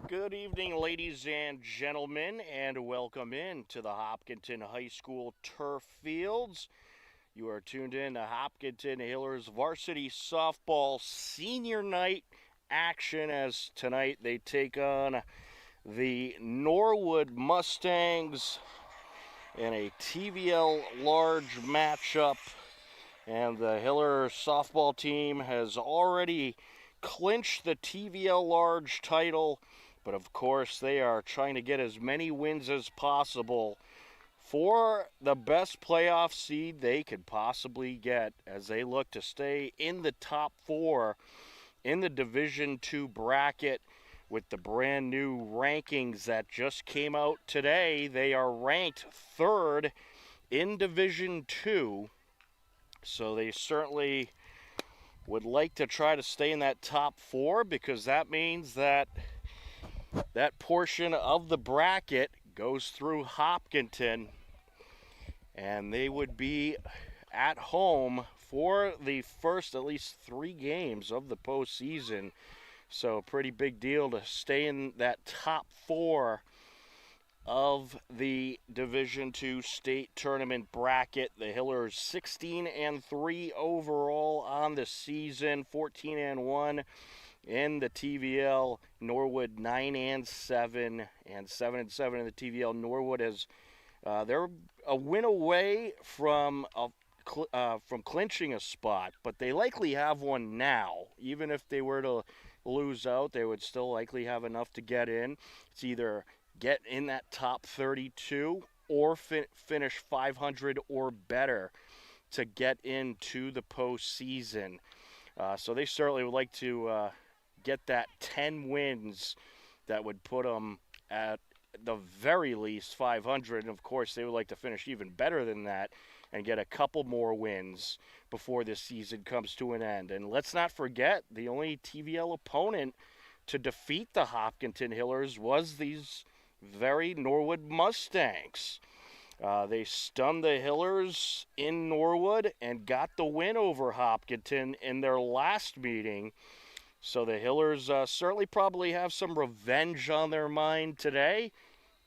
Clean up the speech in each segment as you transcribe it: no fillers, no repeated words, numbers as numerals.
Good evening, ladies and gentlemen, and welcome in to the Hopkinton High School turf fields. You are tuned in to Hopkinton Hillers Varsity Softball Senior Night action as tonight they take on the Norwood Mustangs in a TVL large matchup. And the Hiller softball team has already clinched the TVL large title, but of course they are trying to get as many wins as possible for the best playoff seed they could possibly get as they look to stay in the top four in the Division II bracket. With the brand new rankings that just came out today, they are ranked third in Division II. So they certainly would like to try to stay in that top four because that means that that portion of the bracket goes through Hopkinton and they would be at home for the first at least 3 games of the postseason. So a pretty big deal to stay in that top 4 of the Division II state tournament bracket. The Hillers 16-3 overall on the season, 14-1 in the TVL. Norwood 9-7 and 7-7 in the TVL. Norwood has they're a win away from clinching a spot, but they likely have one now. Even if they were to lose out, they would still likely have enough to get in. It's either get in that top 32 or finish 500 or better to get into the postseason. So they certainly would like to get that 10 wins that would put them at the very least 500. And of course, they would like to finish even better than that and get a couple more wins before this season comes to an end. And let's not forget, the only TVL opponent to defeat the Hopkinton Hillers was these very Norwood Mustangs. They stunned the Hillers in Norwood and got the win over Hopkinton in their last meeting. So the Hillers certainly probably have some revenge on their mind today.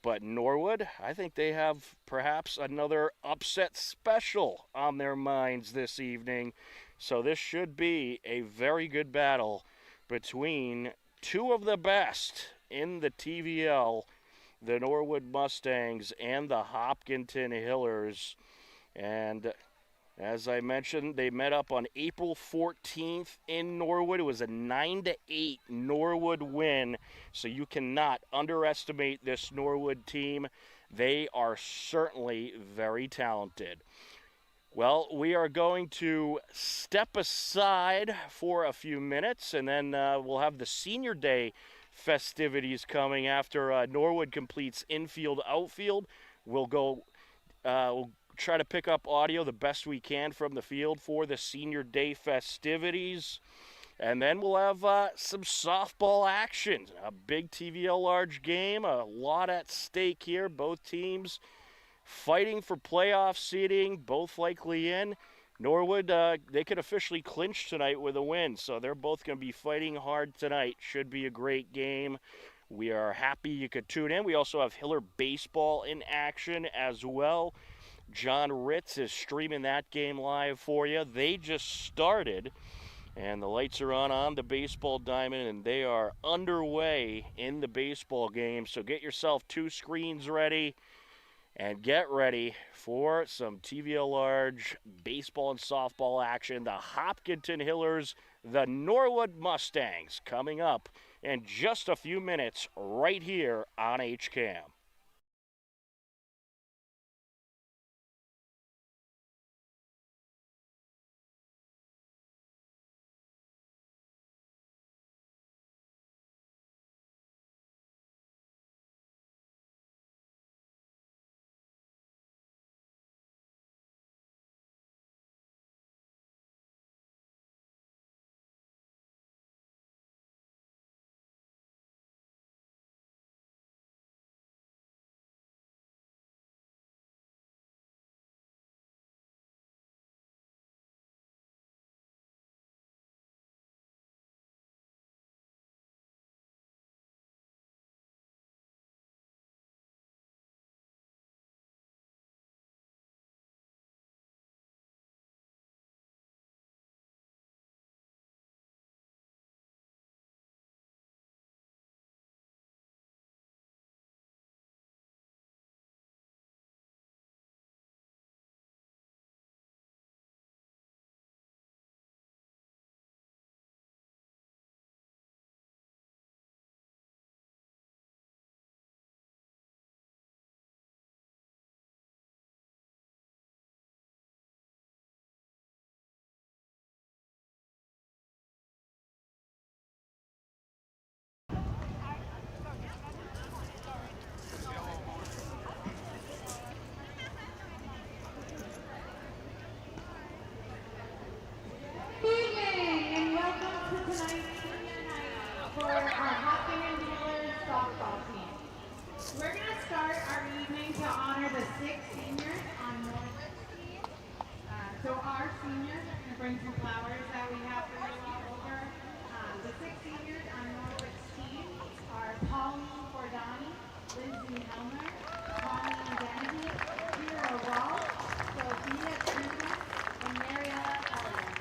But Norwood, I think they have perhaps another upset special on their minds this evening. So this should be a very good battle between two of the best in the TVL, the Norwood Mustangs and the Hopkinton Hillers. And as I mentioned, they met up on April 14th in Norwood. It was a 9-8 Norwood win, so you cannot underestimate this Norwood team. They are certainly very talented. Well, we are going to step aside for a few minutes, and then we'll have the Senior Day festivities coming after Norwood completes infield, outfield. We'll try to pick up audio the best we can from the field for the Senior Day festivities. And then we'll have some softball action. A big TVL large game, a lot at stake here. Both teams fighting for playoff seeding, both likely in. Norwood, they could officially clinch tonight with a win, so they're both going to be fighting hard tonight. Should be a great game. We are happy you could tune in. We also have Hiller baseball in action as well. John Ritz is streaming that game live for you. They just started, and the lights are on the baseball diamond, and they are underway in the baseball game. So get yourself 2 screens ready and get ready for some TVL large baseball and softball action. The Hopkinton Hillers, the Norwood Mustangs, coming up in just a few minutes right here on HCAM. seniors and bring some flowers that we have for you all over. The six seniors on Norwood's team are Pauline Fordani, Lindsay Helmer, Pauline Dennehy, Kira Walsh, Sophia Truman, and Mariella Elliott.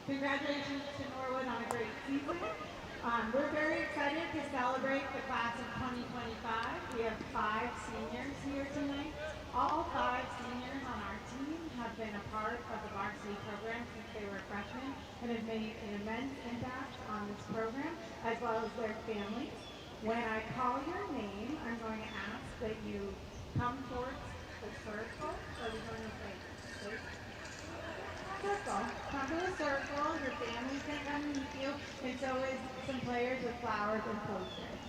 Congratulations to Norwood on a great season. We're very excited to celebrate the class of 2025. We have 5 seniors here tonight. All 5 seniors on our team have been a part of the varsity program since they were freshmen and have made an immense impact on this program as well as their families. When I call your name, I'm going to ask that you come towards the circle. So we're going to say, circle. Come to the circle. Your family's going to come meet you, and so is some players with flowers and posters.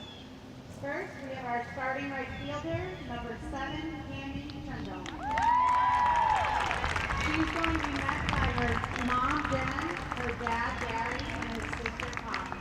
First, we have our starting right fielder, number 7, Candy Trendle. She's going to be met by her mom, Jen, her dad, Gary, and his sister, Connie.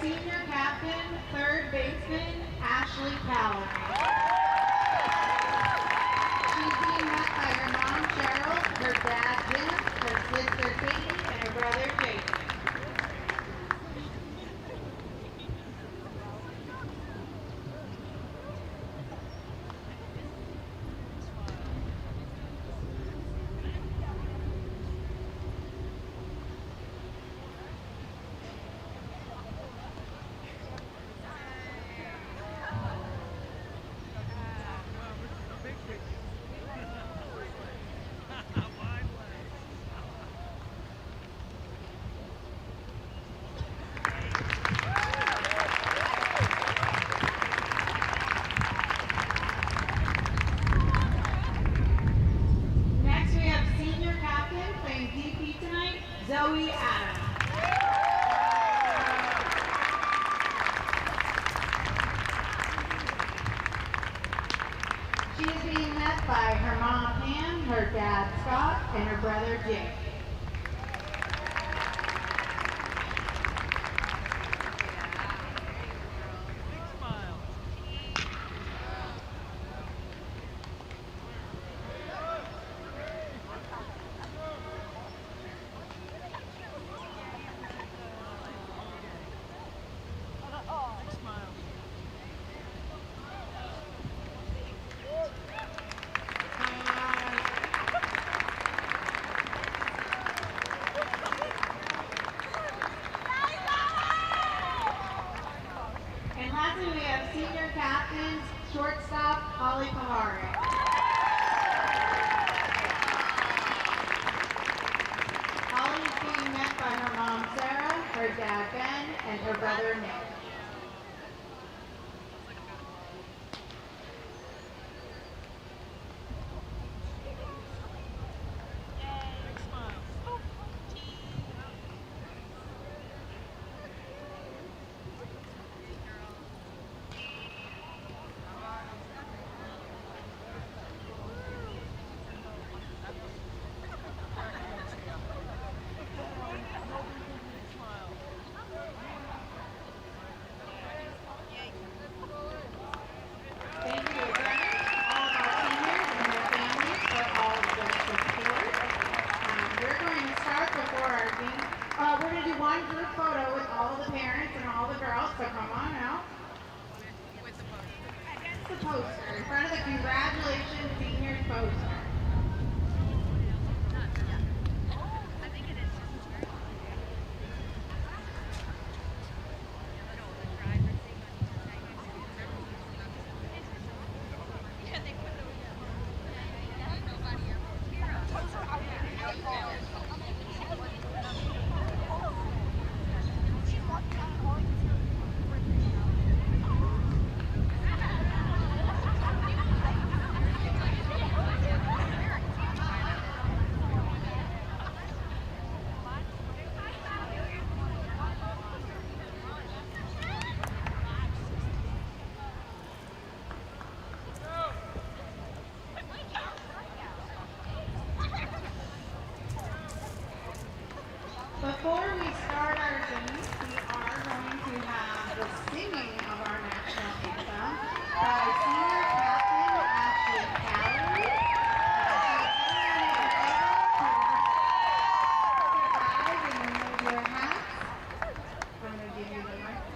Senior captain, third baseman, Ashley Calloway. She's being met by her mom, Cheryl, her dad, Jim, her sister, Katie, and her brother, Jason. Zoe Adams. She is being met by her mom Pam, her dad Scott, and her brother Jake. We have senior captains, shortstop, Holly Pahari. Holly is being met by her mom, Sarah, her dad, Ben, and her brother, Nick. one group photo with all the parents and all the girls, so come on out. Against the poster, in front of the Congratulations Seniors poster. Before we start our games, we are going to have the singing of our national anthem by senior captain Ashley Calloway. Rise and remove your hats. I'm going to give you the microphone.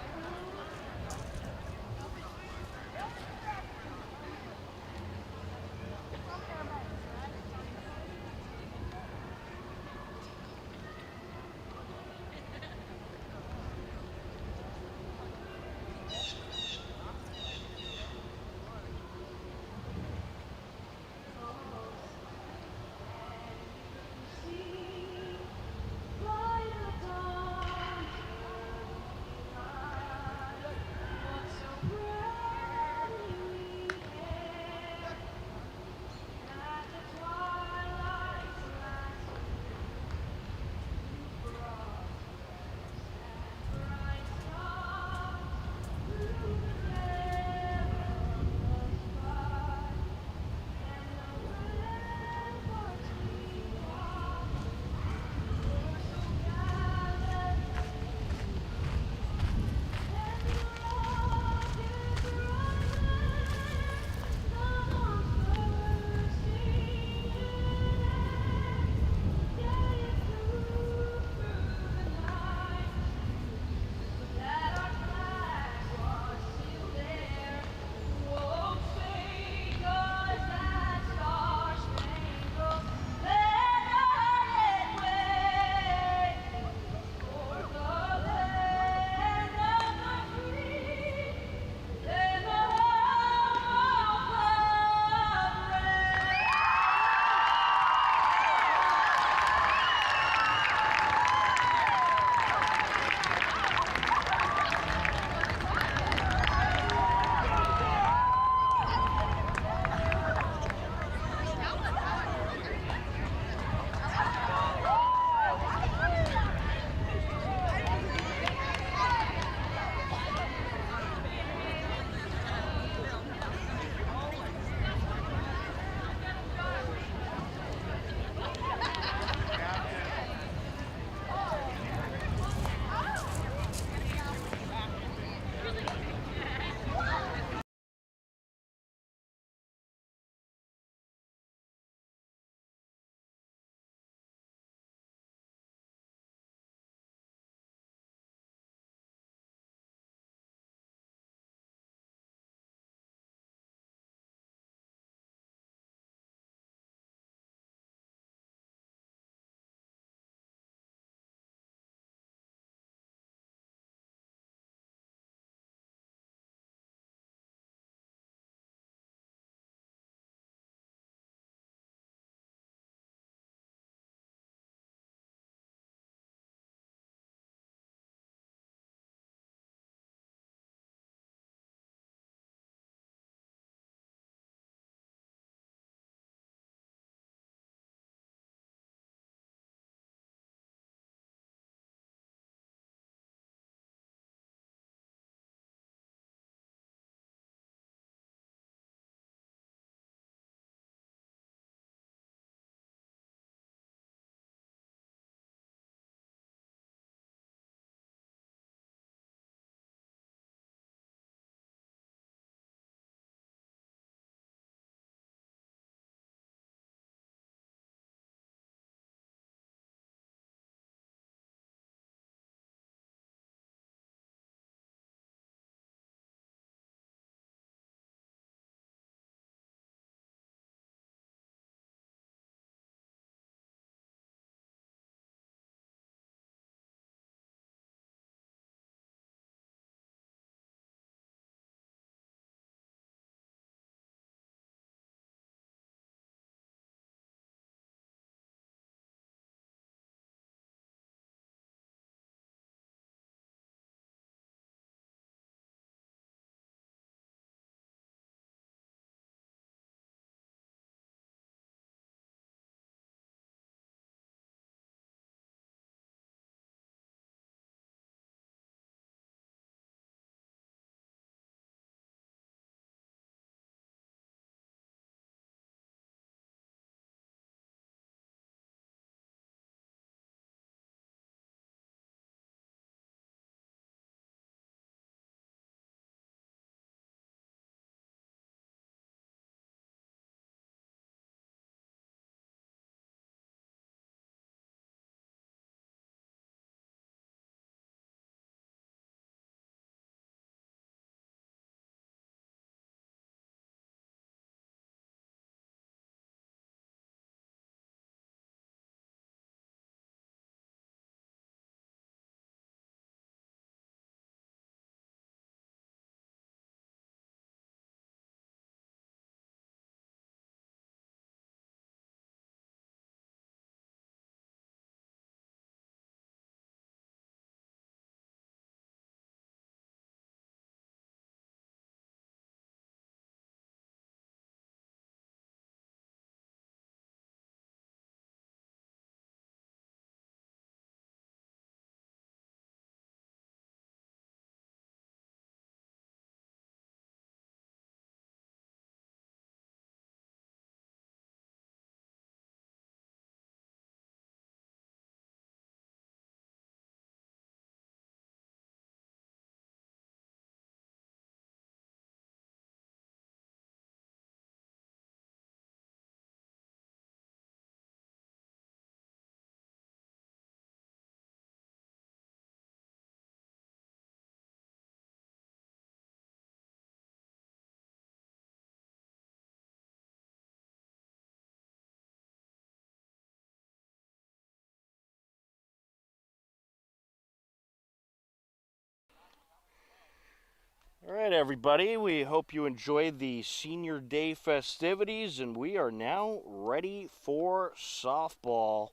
All right, everybody, we hope you enjoyed the Senior Day festivities, and we are now ready for softball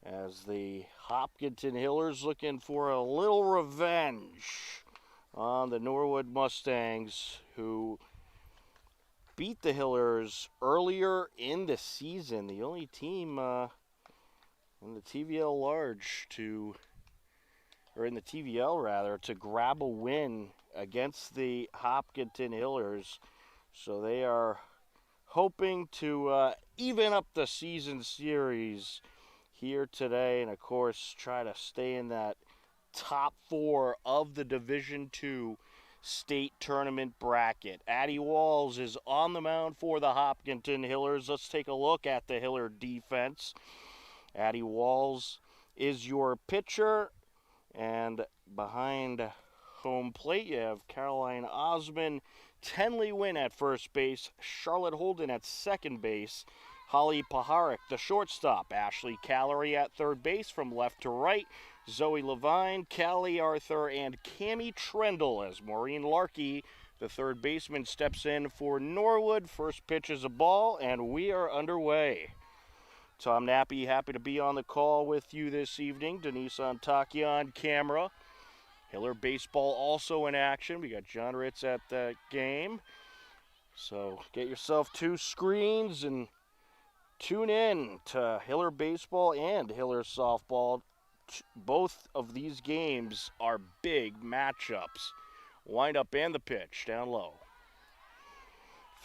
as the Hopkinton Hillers looking for a little revenge on the Norwood Mustangs, who beat the Hillers earlier in the season, the only team in the TVL large to, or in the TVL rather, to grab a win against the Hopkinton Hillers. So they are hoping to even up the season series here today, and of course try to stay in that top 4 of the Division II state tournament bracket. Addie Walls is on the mound for the Hopkinton Hillers. Let's take a look at the Hiller defense. Addie Walls is your pitcher, and behind home plate you have Caroline Osman, Tenley Wynn at first base, Charlotte Holden at second base, Holly Paharic, the shortstop, Ashley Callery at third base from left to right, Zoe Levine, Callie Arthur, and Cammie Trendle as Maureen Larkey, the third baseman, steps in for Norwood. First pitch is a ball, and we are underway. Tom Nappy, happy to be on the call with you this evening. Denise Antakya on camera. Hiller baseball also in action. We got John Ritz at the game. So get yourself 2 screens and tune in to Hiller baseball and Hiller softball. Both of these games are big matchups. Wind up and the pitch down low.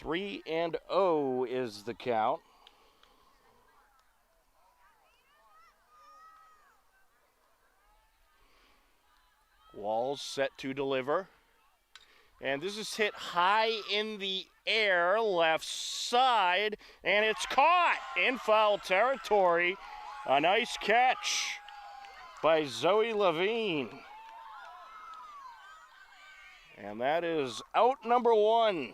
3-0 is the count. Walls set to deliver. And this is hit high in the air, left side, and it's caught in foul territory. A nice catch by Zoe Levine. And that is out number 1.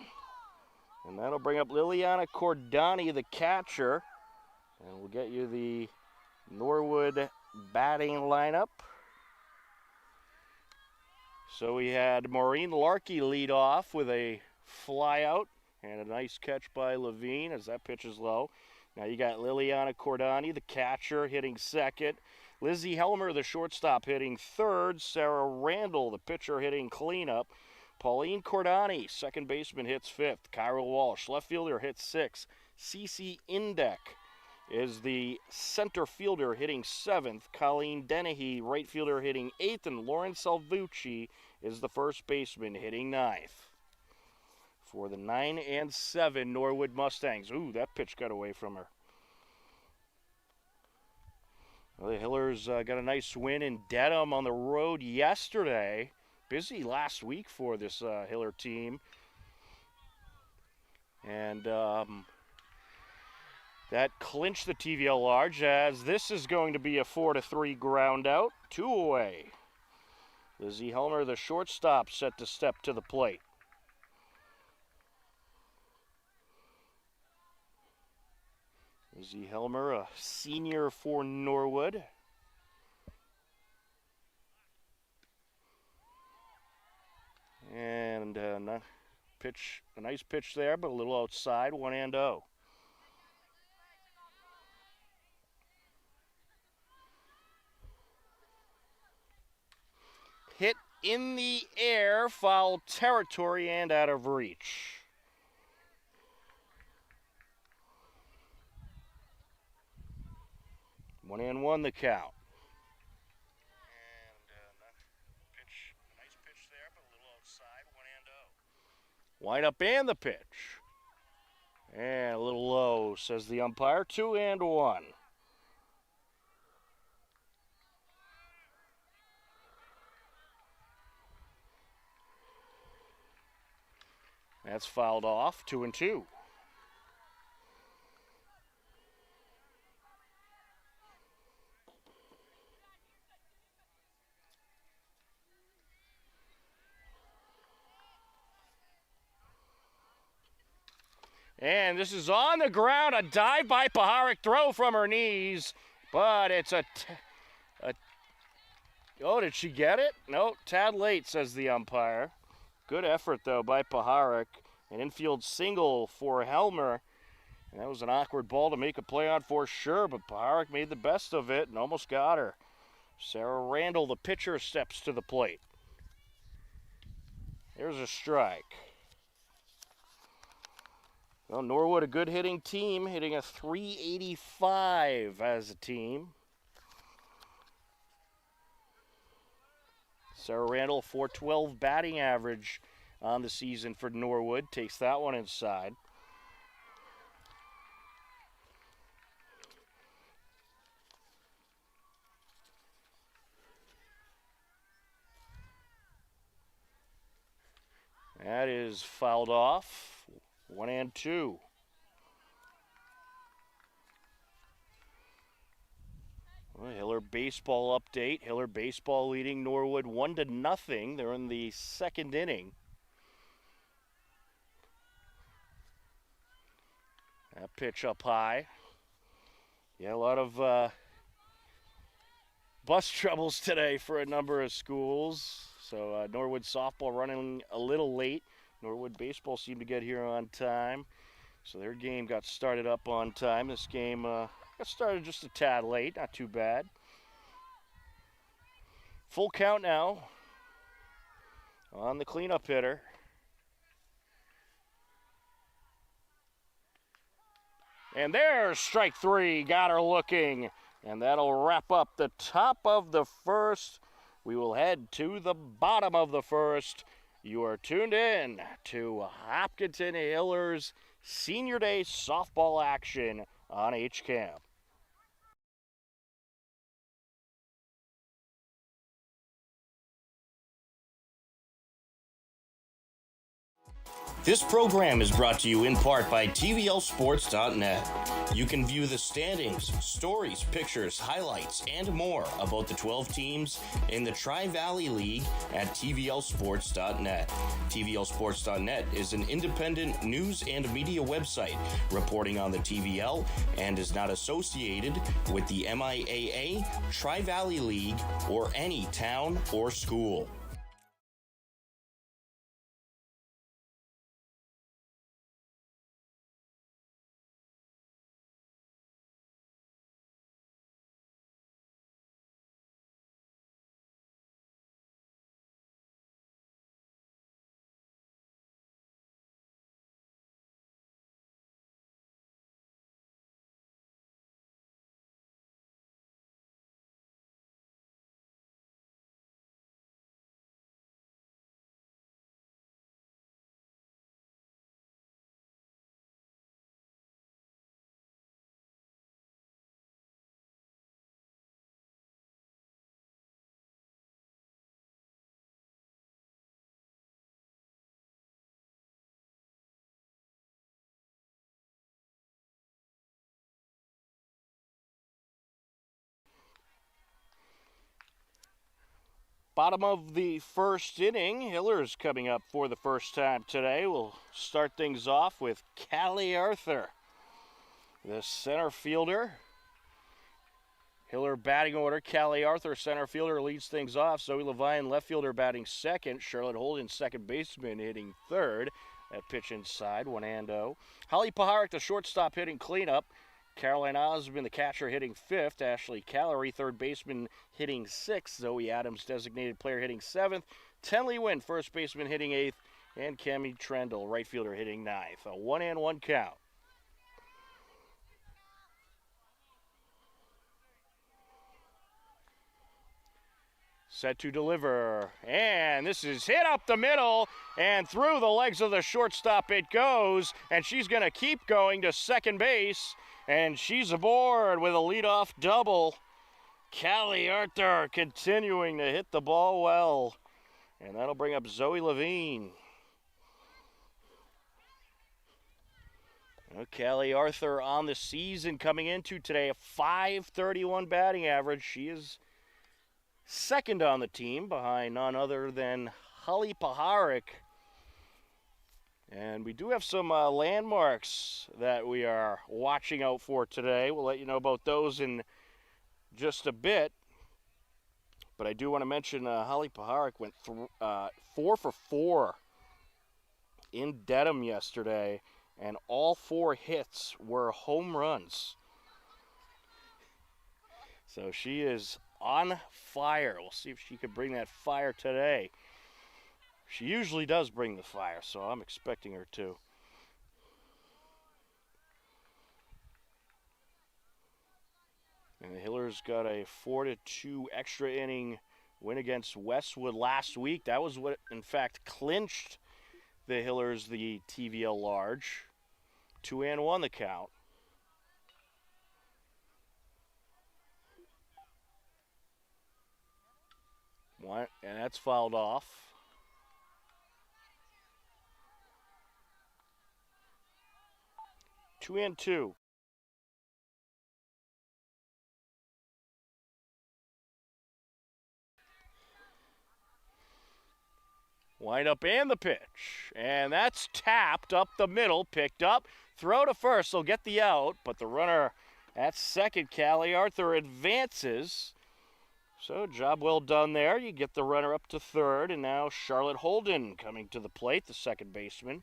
And that'll bring up Liliana Cordani, the catcher. And we'll get you the Norwood batting lineup. So we had Maureen Larkey lead off with a fly out and a nice catch by Levine as that pitch is low. Now you got Liliana Cordani, the catcher, hitting second. Lizzie Helmer, the shortstop, hitting third. Sarah Randall, the pitcher, hitting cleanup. Pauline Cordani, second baseman, hits fifth. Kyra Walsh, left fielder, hits sixth. Cece Indek is the center fielder, hitting seventh. Colleen Dennehy, right fielder, hitting eighth. And Lauren Salvucci is the first baseman, hitting ninth. For the 9-7 Norwood Mustangs. Ooh, that pitch got away from her. Well, the Hillers got a nice win in Dedham on the road yesterday. Busy last week for this Hiller team. And that clinched the TVL large, as this is going to be a 4-3 ground out. 2 away. Lizzie Helmer, the shortstop, set to step to the plate. Lizzie Helmer, a senior for Norwood. And a nice pitch there, but a little outside, 1-0. Hit in the air, foul territory, and out of reach. One and one the count. And nice pitch there, but a little outside, 1-0. Wind up and the pitch. And a little low, says the umpire. 2-1. That's fouled off, 2-2. And this is on the ground, a dive by Paharic, throw from her knees, but it's oh, did she get it? No, tad late, says the umpire. Good effort, though, by Paharic. An infield single for Helmer. And that was an awkward ball to make a play on for sure, but Paharic made the best of it and almost got her. Sarah Randall, the pitcher, steps to the plate. There's a strike. Well, Norwood, a good hitting team, hitting a 385 as a team. Sarah Randall, 412 batting average on the season for Norwood. Takes that one inside. That is fouled off. 1-2. Well, Hiller baseball update. Hiller baseball leading Norwood 1-0. They're in the second inning. That pitch up high. Yeah, a lot of bus troubles today for a number of schools. So Norwood softball running a little late. Norwood baseball seemed to get here on time. So their game got started up on time. This game got started just a tad late, not too bad. Full count now on the cleanup hitter. And there's strike three, got her looking. And that'll wrap up the top of the first. We will head to the bottom of the first. You are tuned in to Hopkinton Hillers Senior Day softball action on HCAM. This program is brought to you in part by TVLSports.net. You can view the standings, stories, pictures, highlights, and more about the 12 teams in the Tri-Valley League at TVLSports.net. TVLSports.net is an independent news and media website reporting on the TVL and is not associated with the MIAA, Tri-Valley League, or any town or school. Bottom of the first inning, Hillers coming up for the first time today. We'll start things off with Callie Arthur, the center fielder. Hiller batting order, Callie Arthur, center fielder, leads things off. Zoe Levine, left fielder, batting second. Charlotte Holden, second baseman, hitting third. That pitch inside, 1-0. Holly Paharic, the shortstop, hitting cleanup. Caroline Osmond, the catcher, hitting fifth. Ashley Callery, third baseman, hitting sixth. Zoe Adams, designated player, hitting seventh. Tenley Wynn, first baseman, hitting eighth. And Cami Trendle, right fielder, hitting ninth. A 1-1 count. Set to deliver, and this is hit up the middle, and through the legs of the shortstop it goes, and she's going to keep going to second base, and she's aboard with a leadoff double. Callie Arthur continuing to hit the ball well, and that'll bring up Zoe Levine. Callie Arthur on the season coming into today, a .531 batting average. She is second on the team behind none other than Holly Paharic. And we do have some landmarks that we are watching out for today. We'll let you know about those in just a bit. But I do want to mention Holly Paharic went 4 for 4 in Dedham yesterday, and all 4 hits were home runs. So she is on fire. We'll see if she can bring that fire today. She usually does bring the fire, so I'm expecting her to. And the Hillers got a 4-2 extra inning win against Westwood last week. That was what, in fact, clinched the Hillers the TVL Large. 2-1 the count. One, and that's fouled off. 2-2. Wind up and the pitch. And that's tapped up the middle, picked up. Throw to first, they'll get the out, but the runner at second, Callie Arthur, advances. So job well done there. You get the runner up to third, and now Charlotte Holden coming to the plate, the second baseman.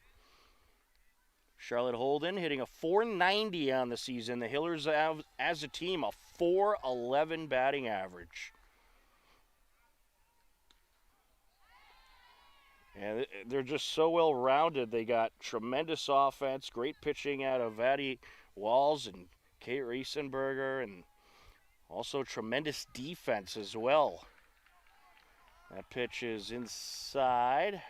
Charlotte Holden hitting a .490 on the season. The Hillers have, as a team, a .411 batting average. And they're just so well-rounded. They got tremendous offense, great pitching out of Addie Walls and Kate Riesenberger, and also tremendous defense as well. That pitch is inside.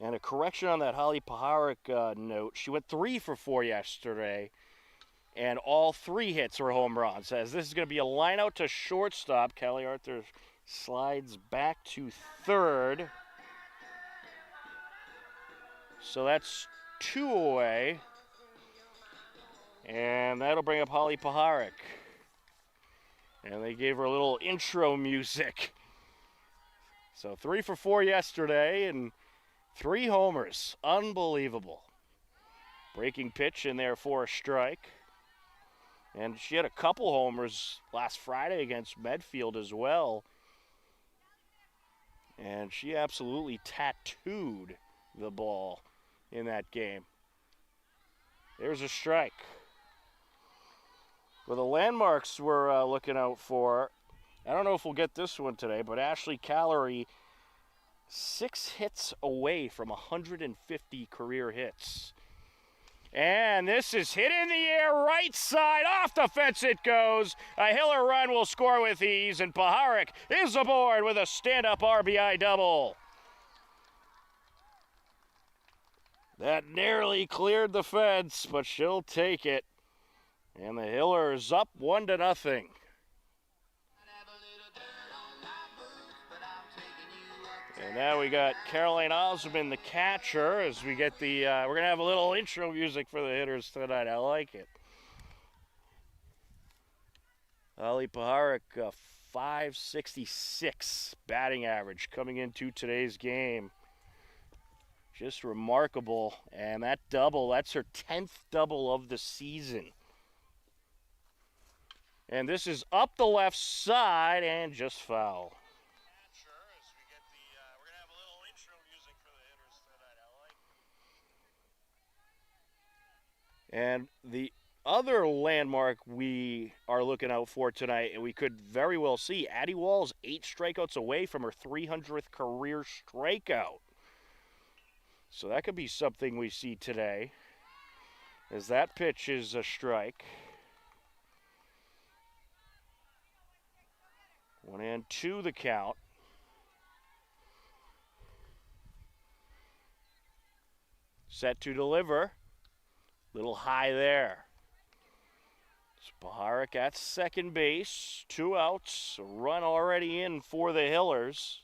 And a correction on that Holly Paharic note. She went 3 for 4 yesterday, and all 3 hits were home runs. As this is going to be a line out to shortstop. Callie Arthur slides back to third. So that's 2 away. And that'll bring up Holly Paharic. And they gave her a little intro music. So 3 for 4 yesterday and 3 homers. Unbelievable. Breaking pitch in there for a strike. And she had a couple homers last Friday against Medfield as well. And she absolutely tattooed the ball in that game. There's a strike. Well, the landmarks we're looking out for, I don't know if we'll get this one today, but Ashley Callery, 6 hits away from 150 career hits. And this is hit in the air, right side, off the fence it goes. A Hiller run will score with ease, and Paharic is aboard with a stand-up RBI double. That nearly cleared the fence, but she'll take it. And the Hillers up 1-0. And now we got Caroline Osman, the catcher, as we get the, we're going to have a little intro music for the hitters tonight. I like it. Ali Paharic, 566 batting average coming into today's game. Just remarkable. And that double, that's her 10th double of the season. And this is up the left side and just foul. And the other landmark we are looking out for tonight, and we could very well see, Addie Wall's 8 strikeouts away from her 300th career strikeout. So that could be something we see today, as that pitch is a strike. 1-2 the count. Set to deliver. Little high there. Paharic at second base. 2 outs. A run already in for the Hillers.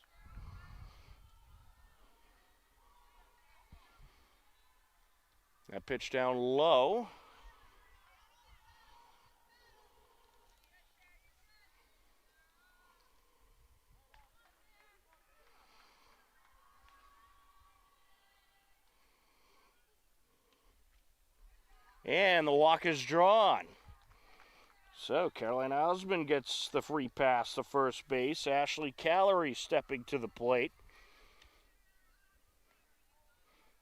That pitch down low. And the walk is drawn. So Caroline Osmond gets the free pass to first base. Ashley Callery stepping to the plate.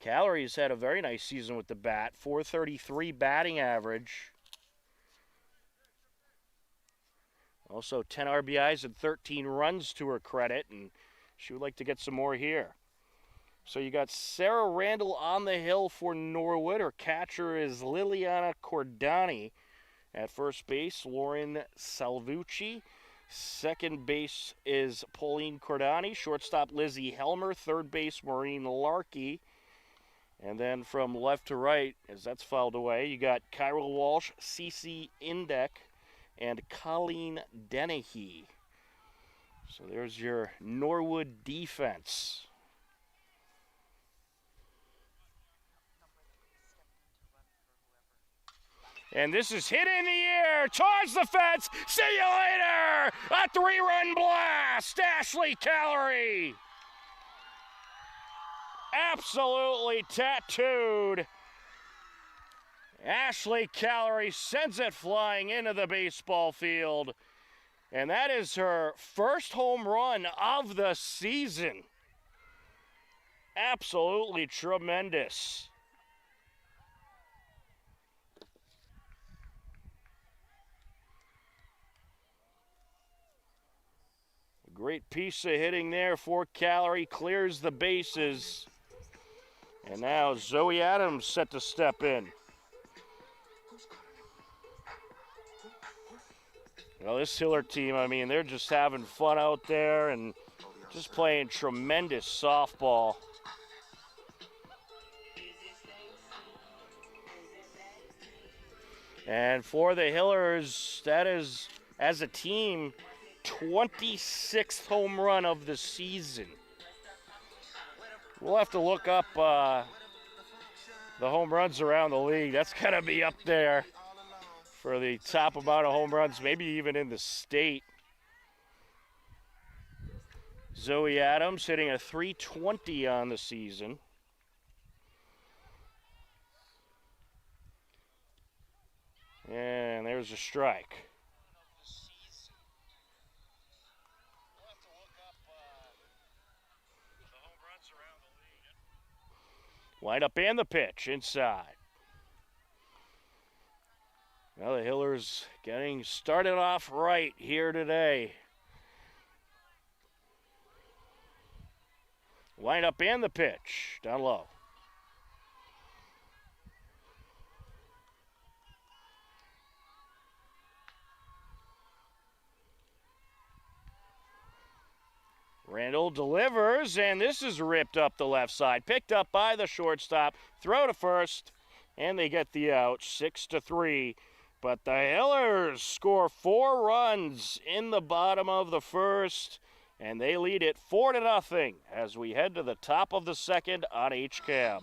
Callery's had a very nice season with the bat. .433 batting average. Also 10 RBIs and 13 runs to her credit, and she would like to get some more here. So you got Sarah Randall on the hill for Norwood. Her catcher is Liliana Cordani. At first base, Lauren Salvucci. Second base is Pauline Cordani. Shortstop, Lizzie Helmer. Third base, Maureen Larkey. And then from left to right, as that's fouled away, you got Kyra Walsh, Cece Indek, and Colleen Dennehy. So there's your Norwood defense. And this is hit in the air, towards the fence. See you later! A 3-run blast, Ashley Callery. Absolutely tattooed. Ashley Callery sends it flying into the baseball field. And that is her first home run of the season. Absolutely tremendous. Great piece of hitting there for Callery, clears the bases. And now Zoe Adams set to step in. Well, this Hiller team, I mean, they're just having fun out there and just playing tremendous softball. And for the Hillers, that is, as a team, 26th home run of the season. We'll have to look up the home runs around the league. That's got to be up there for the top amount of home runs, maybe even in the state. Zoe Adams hitting a .320 on the season. And there's a strike. Wind up and the pitch inside. Well, the Hillers getting started off right here today. Wind up and the pitch down low. Randall delivers, and this is ripped up the left side. Picked up by the shortstop. Throw to first, and they get the out, 6-3. But the Hillers score 4 runs in the bottom of the first, and they lead it 4-0 as we head to the top of the second on HCAM.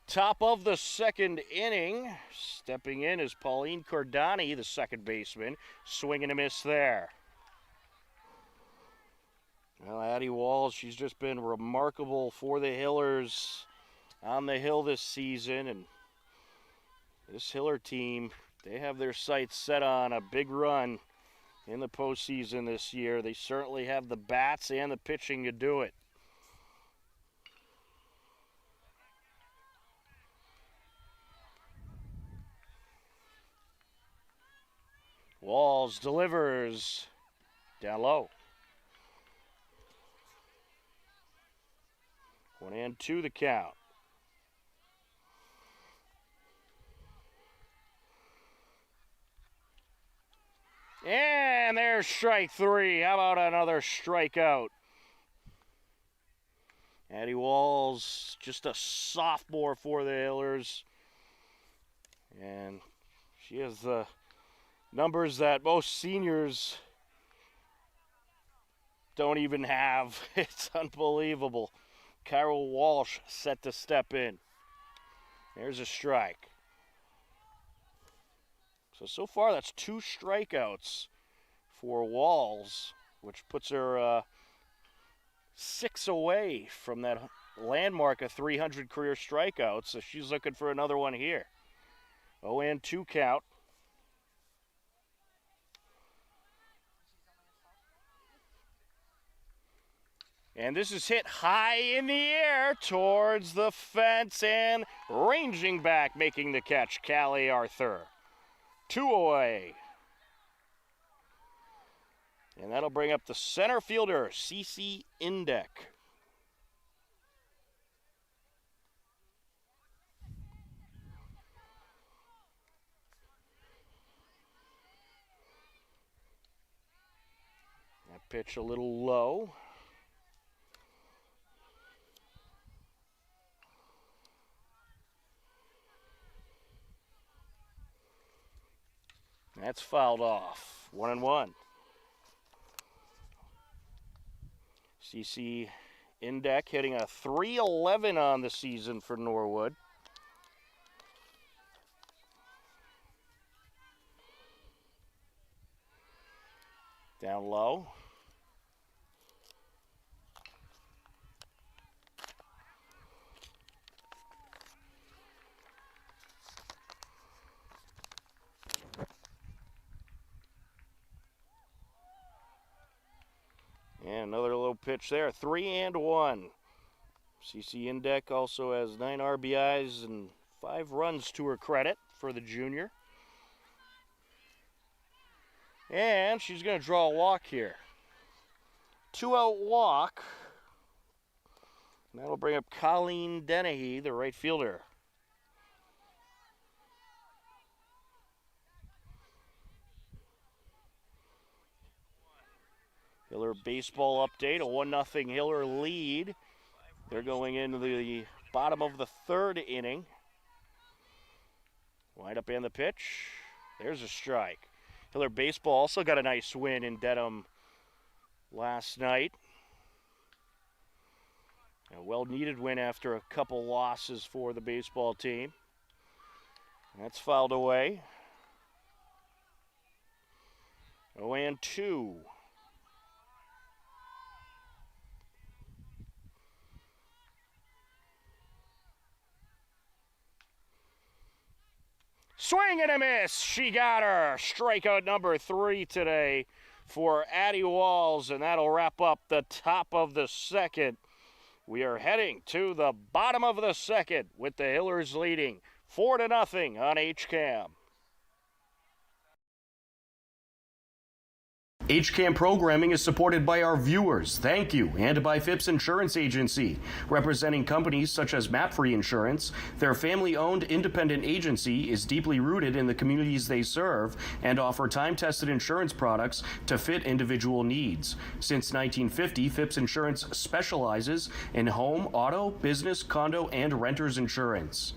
Top of the second inning. Stepping in is Pauline Cordani, the second baseman. Swing and a miss there. Well, Addie Walls, she's just been remarkable for the Hillers on the hill this season. And this Hiller team, they have their sights set on a big run in the postseason this year. They certainly have the bats and the pitching to do it. Walls delivers down low. 1-2 the count. And there's strike three. How about another strikeout? Addie Walls, just a sophomore for the Hillers. And she has the numbers that most seniors don't even have. It's unbelievable. Carol Walsh set to step in. There's a strike. So far that's 2 strikeouts for Walls, which puts her 6 away from that landmark of 300 career strikeouts. So she's looking for another one here. 0-2 count. And this is hit high in the air towards the fence and ranging back, making the catch, Callie Arthur. 2 away. And that'll bring up the center fielder, Cece Indek. That pitch a little low. That's fouled off. 1-1. CC Indek hitting a .311 on the season for Norwood. Down low. And another low pitch there, 3-1. CC Indek also has 9 RBIs and 5 runs to her credit for the junior. And she's going to draw a walk here. 2-out walk. And that'll bring up Colleen Dennehy, the right fielder. Hiller baseball update, a 1-0 Hiller lead. They're going into the bottom of the 3rd inning. Wind up in the pitch. There's a strike. Hiller baseball also got a nice win in Dedham last night. A well-needed win after a couple losses for the baseball team. That's fouled away. 0-2. Swing and a miss. She got her. Strikeout number 3 today for Addie Walls, and that'll wrap up the top of the 2nd. We are heading to the bottom of the 2nd with the Hillers leading 4-0 on HCAM. HCAM programming is supported by our viewers, thank you, and by Phipps Insurance Agency, representing companies such as MapFree Insurance. Their family-owned independent agency is deeply rooted in the communities they serve and offer time-tested insurance products to fit individual needs. Since 1950, Phipps Insurance specializes in home, auto, business, condo, and renters insurance.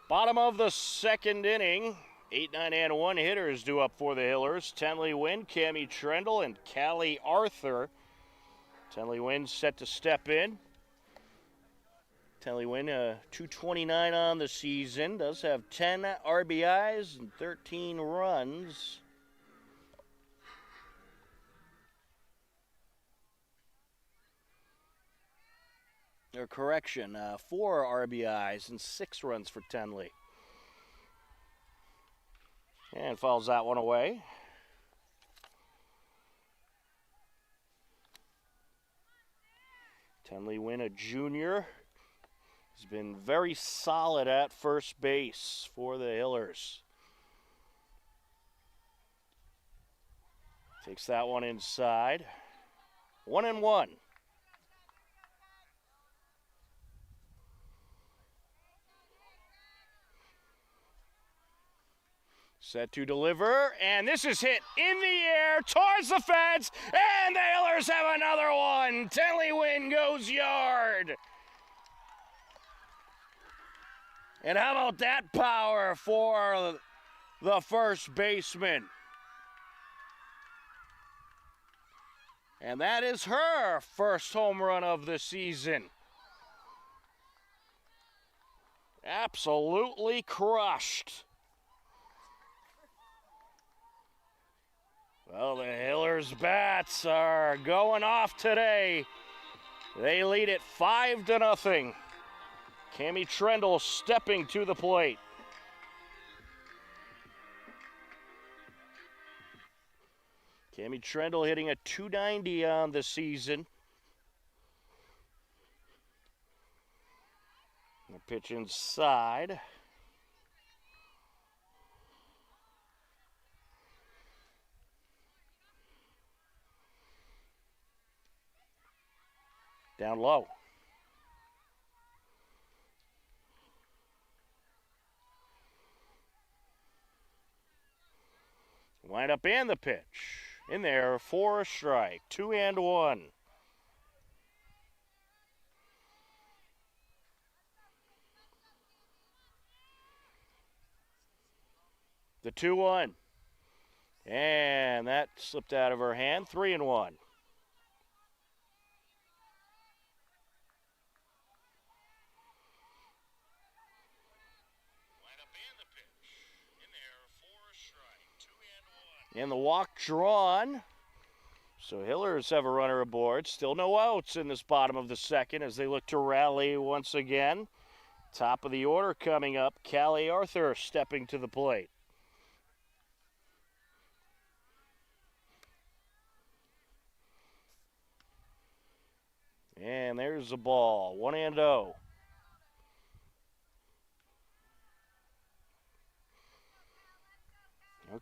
Bottom of the 2nd inning. 8, 9, and 1 hitters due up for the Hillers. Tenley Wynn, Cammie Trendle, and Callie Arthur. Tenley Wynn set to step in. Tenley Wynn, 229 on the season, does have 10 RBIs and 13 runs. Or correction, 4 RBIs and 6 runs for Tenley. And fouls that one away. Tenley Wynn, a junior, has been very solid at first base for the Hillers. Takes that one inside. 1-1. Set to deliver, and this is hit in the air towards the fence, and the Hillers have another one. Tenley Wynn goes yard. And how about that power for the first baseman? And that is her first home run of the season. Absolutely crushed. Well, the Hillers bats are going off today. They lead it 5-0. Cammie Trendle stepping to the plate. Cammie Trendle hitting a .290 on the season. The pitch inside. Down low. Wind up and the pitch. In there for a strike. 2-1. The 2-1. And that slipped out of her hand. 3-1. And the walk drawn. So Hillers have a runner aboard. Still no outs in this bottom of the second as they look to rally once again. Top of the order coming up. Callie Arthur stepping to the plate. And there's the ball. 1-0.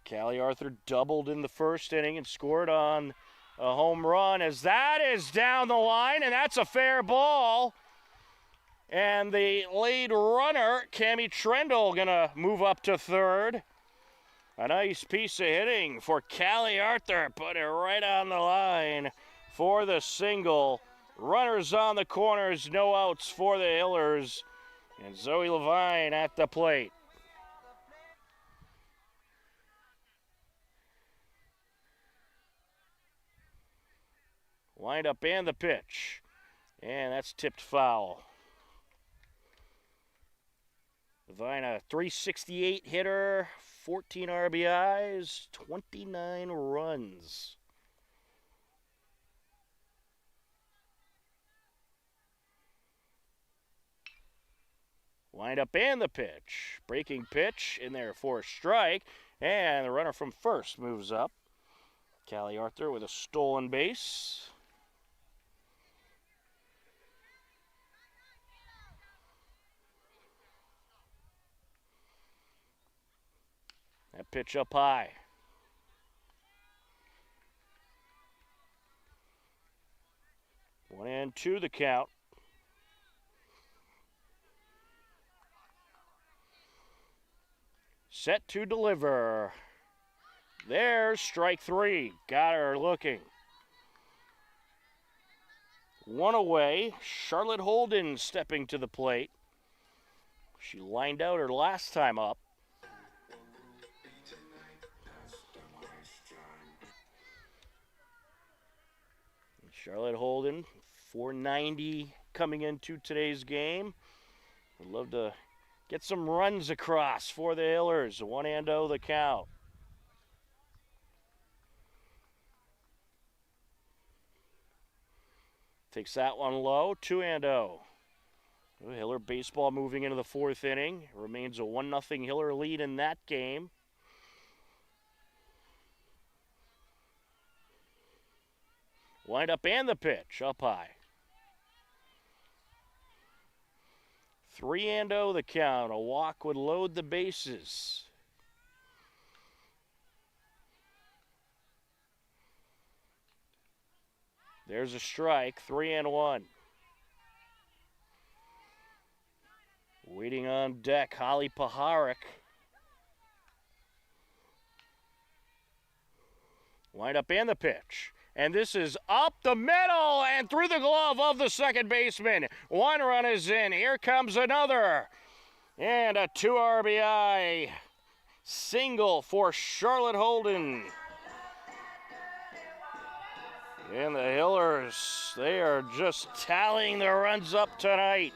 Callie Arthur doubled in the first inning and scored on a home run as that is down the line, and that's a fair ball. And the lead runner, Cammie Trendle, gonna move up to third. A nice piece of hitting for Callie Arthur. Put it right on the line for the single. Runners on the corners, no outs for the Hillers. And Zoe Levine at the plate. Wind up and the pitch. And that's tipped foul. Levine, a .368 hitter, 14 RBIs, 29 runs. Wind up and the pitch. Breaking pitch in there for a strike. And the runner from first moves up. Callie Arthur with a stolen base. That pitch up high. 1-2 the count. Set to deliver. There's strike 3. Got her looking. One away. Charlotte Holden stepping to the plate. She lined out her last time up. Charlotte Holden, .490 coming into today's game. Would love to get some runs across for the Hillers. 1-0 the count. Takes that one low. 2-0. Hiller baseball moving into the fourth inning. Remains a 1-0 Hiller lead in that game. Wind up and the pitch. Up high. 3-0 the count. A walk would load the bases. There's a strike. 3-1. Waiting on deck, Holly Paharic. Wind up and the pitch. And this is up the middle and through the glove of the second baseman. One run is in. Here comes another. And a 2 RBI single for Charlotte Holden. And the Hillers, they are just tallying their runs up tonight.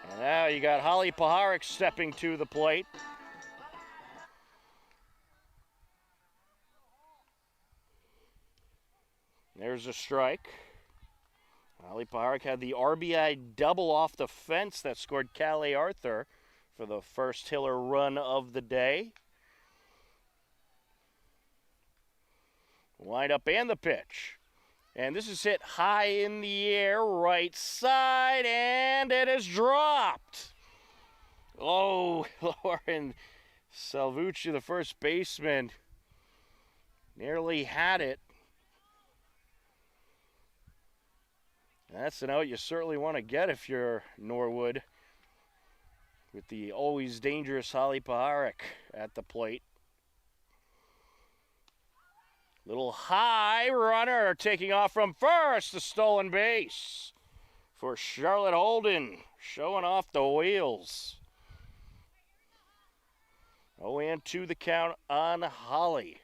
And now you got Holly Paharic stepping to the plate. There's a strike. Holly Paharic had the RBI double off the fence that scored Callie Arthur for the first Hiller run of the day. Wind up and the pitch. And this is hit high in the air, right side, and it is dropped. Oh, Lauren Salvucci, the first baseman, nearly had it. That's an out you certainly want to get if you're Norwood, with the always dangerous Holly Paharic at the plate. Little high runner taking off from first, the stolen base for Charlotte Holden, showing off the wheels. 0-2 the count on Holly.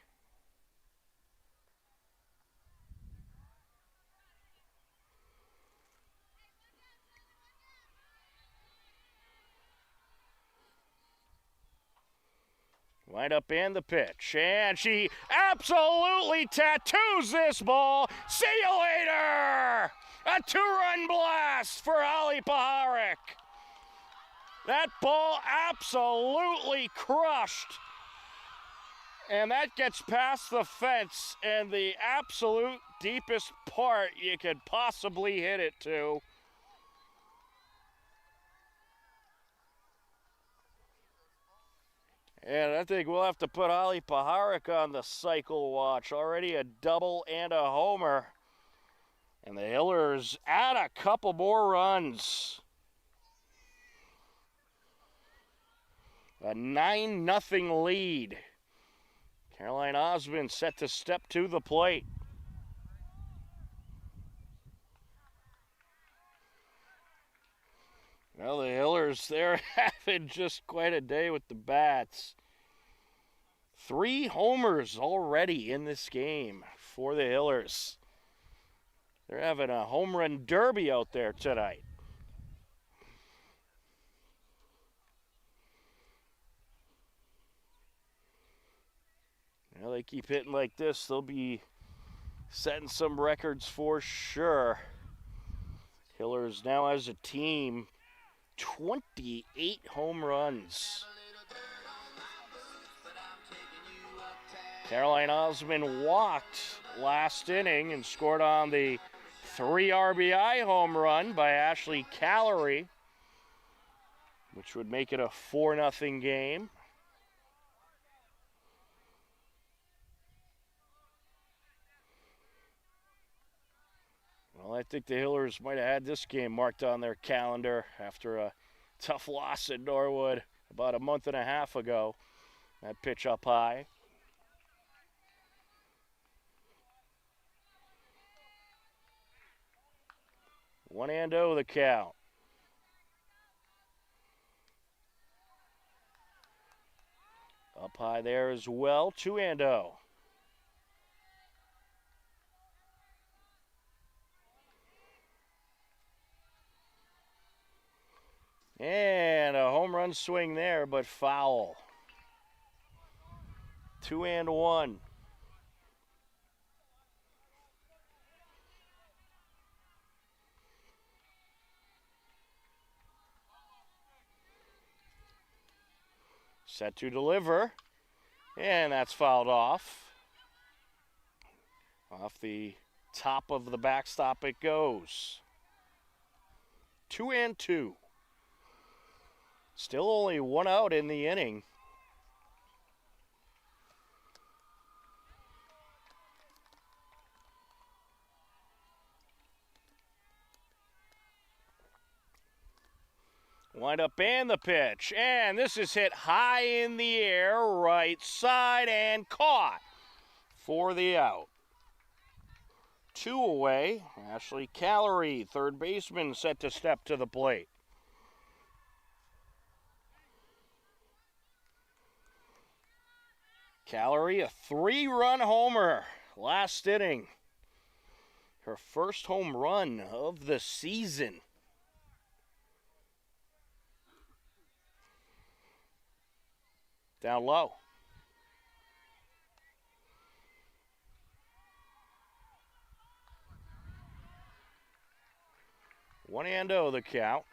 Wind up and the pitch, and she absolutely tattoos this ball. See you later! A 2-run blast for Holly Paharic. That ball absolutely crushed. And that gets past the fence and the absolute deepest part you could possibly hit it to. And I think we'll have to put Holly Paharic on the cycle watch. Already a double and a homer. And the Hillers add a couple more runs. A 9-0 lead. Caroline Osmond set to step to the plate. Well, the Hillers, they're having just quite a day with the bats. 3 homers already in this game for the Hillers. They're having a home run derby out there tonight. Well, they keep hitting like this, they'll be setting some records for sure. Hillers now as a team, 28 home runs. Caroline Osmond walked last inning and scored on the 3 RBI home run by Ashley Callery, which would make it a 4-0 game. Well, I think the Hillers might have had this game marked on their calendar after a tough loss at Norwood about a month and a half ago. That pitch up high. One and oh the count. Up high there as well, 2-0. And a home run swing there, but foul. 2-1. Set to deliver, and that's fouled off. Off the top of the backstop it goes. 2-2. Still only one out in the inning. Wind up and the pitch, and this is hit high in the air, right side, and caught for the out. 2 away. Ashley Callery, third baseman, set to step to the plate. Callery, a 3-run homer last inning. Her first home run of the season. Down low. One and oh the count.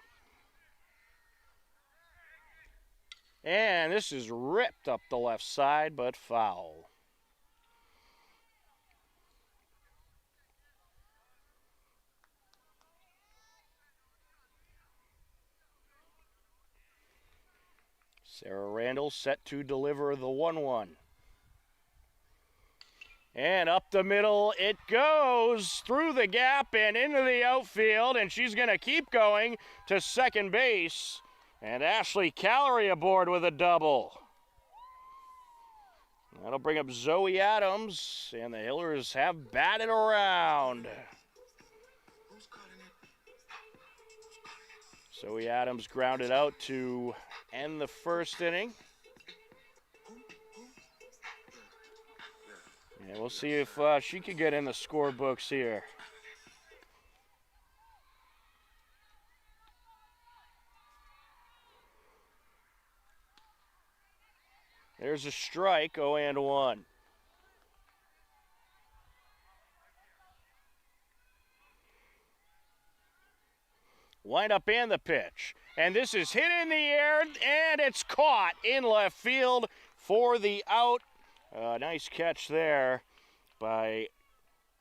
And this is ripped up the left side, but foul. Sarah Randall set to deliver the 1-1. And up the middle it goes, through the gap and into the outfield, and she's going to keep going to second base. And Ashley Callery aboard with a double. That'll bring up Zoe Adams, and the Hillers have batted around. Zoe Adams grounded out to end the first inning. And we'll see if she can get in the scorebooks here. There's a strike, 0-1. Wind up and the pitch. And this is hit in the air, and it's caught in left field for the out. Nice catch there by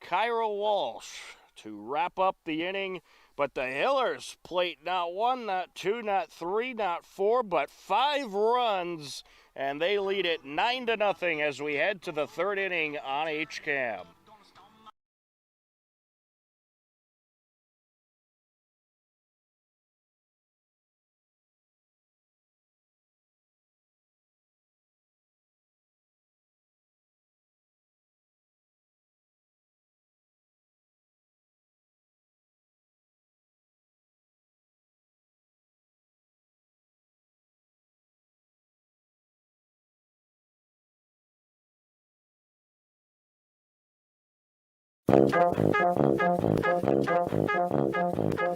Kyra Walsh to wrap up the inning. But the Hillers plate not 1, not 2, not 3, not 4, but 5 runs. And they lead it 9-0 as we head to the third inning on HCAM.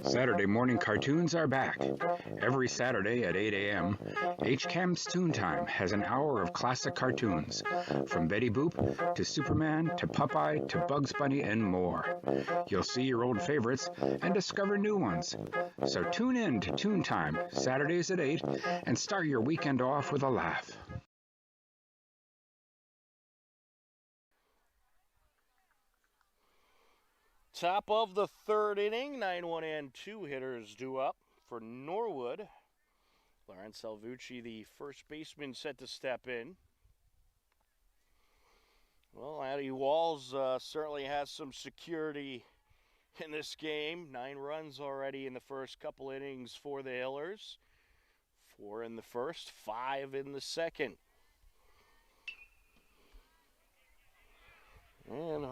Saturday morning cartoons are back. Every Saturday at 8 a.m., HCAM's Toon Time has an hour of classic cartoons, from Betty Boop to Superman to Popeye to Bugs Bunny and more. You'll see your old favorites and discover new ones. So tune in to Toon Time, Saturdays at 8, and start your weekend off with a laugh. Top of the third inning, 9-1 and 2 hitters due up for Norwood. Lauren Salvucci, the first baseman, set to step in. Well, Addie Walls certainly has some security in this game. 9 runs already in the first couple innings for the Hillers. 4 in the first, 5 in the second. And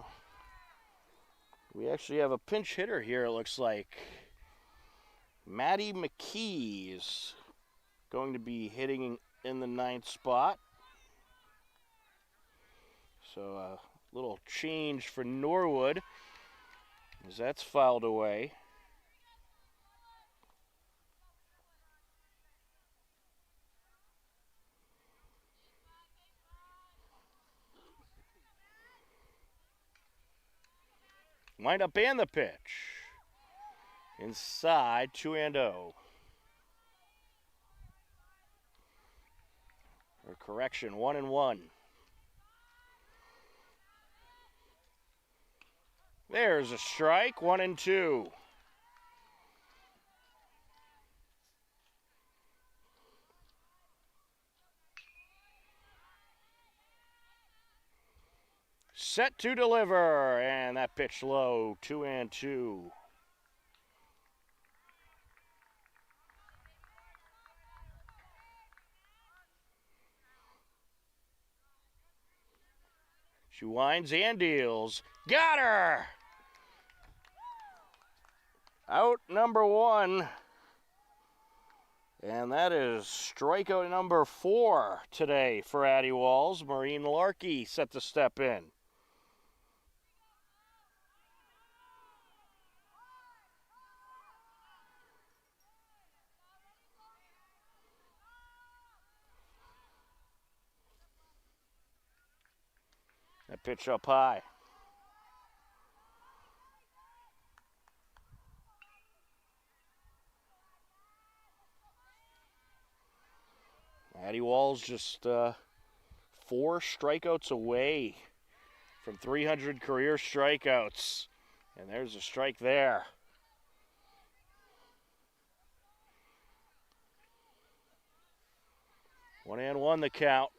we actually have a pinch hitter here, it looks like. Maddie McKee is going to be hitting in the 9th spot. So a little change for Norwood as that's fouled away. Wind up and the pitch. Inside, 2-0. Or correction, 1-1. There's a strike, 1-2. Set to deliver, and that pitch low, 2-2. She winds and deals. Got her! Out number 1. And that is strikeout number 4 today for Addie Walls. Maureen Larkey set to step in. That pitch up high. Addie Walls just 4 strikeouts away from 300 career strikeouts. And there's a strike there. One and one the count.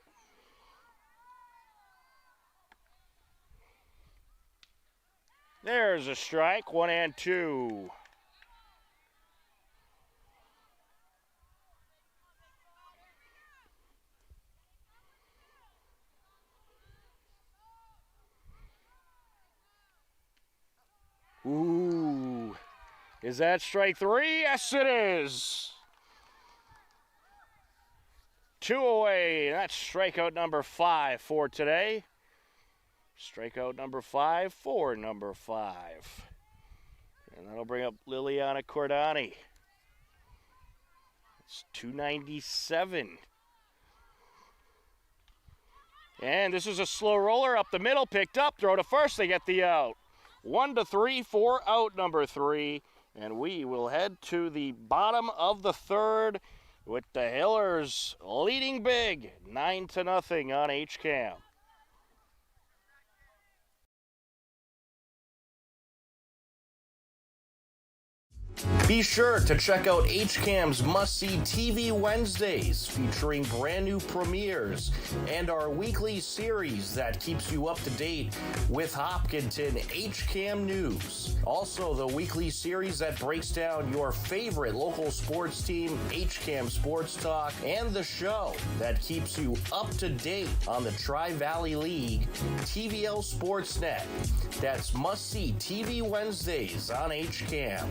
There's a strike, 1-2. Ooh, is that strike 3? Yes, it is. 2 away. That's strikeout number 5 for today. Strikeout number 5 for number 5. And that'll bring up Liliana Cordani. It's 297. And this is a slow roller up the middle, picked up, throw to first, they get the out. 1-3 for out number 3. And we will head to the bottom of the 3rd with the Hillers leading big, 9-0 on HCAM. Be sure to check out HCAM's must-see TV Wednesdays featuring brand new premieres and our weekly series that keeps you up to date with Hopkinton HCAM news. Also, the weekly series that breaks down your favorite local sports team, HCAM Sports Talk, and the show that keeps you up to date on the Tri-Valley League, TVL Sportsnet. That's must-see TV Wednesdays on HCAM.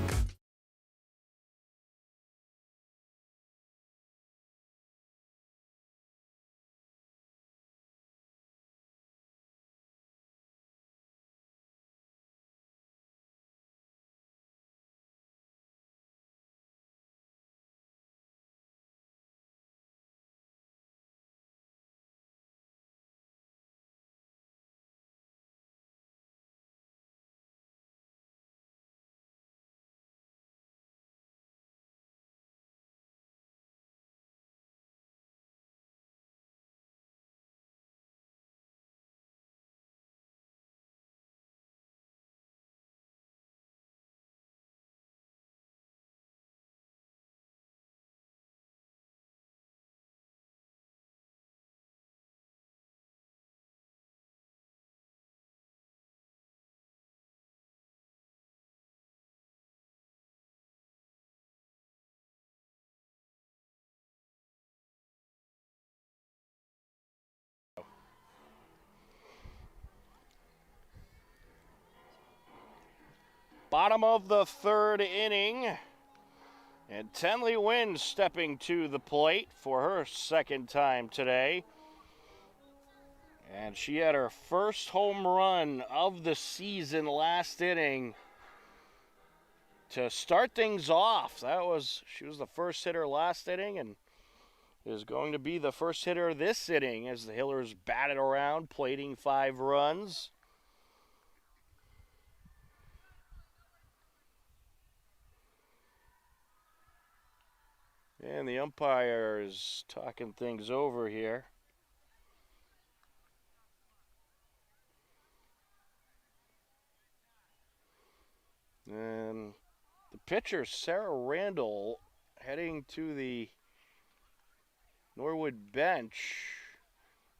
Bottom of the 3rd inning. And Tenley Wynn stepping to the plate for her 2nd time today. And she had her first home run of the season last inning to start things off. She was the first hitter last inning and is going to be the first hitter this inning as the Hillers batted around, plating 5 runs. And the umpire is talking things over here. And the pitcher, Sarah Randall, heading to the Norwood bench.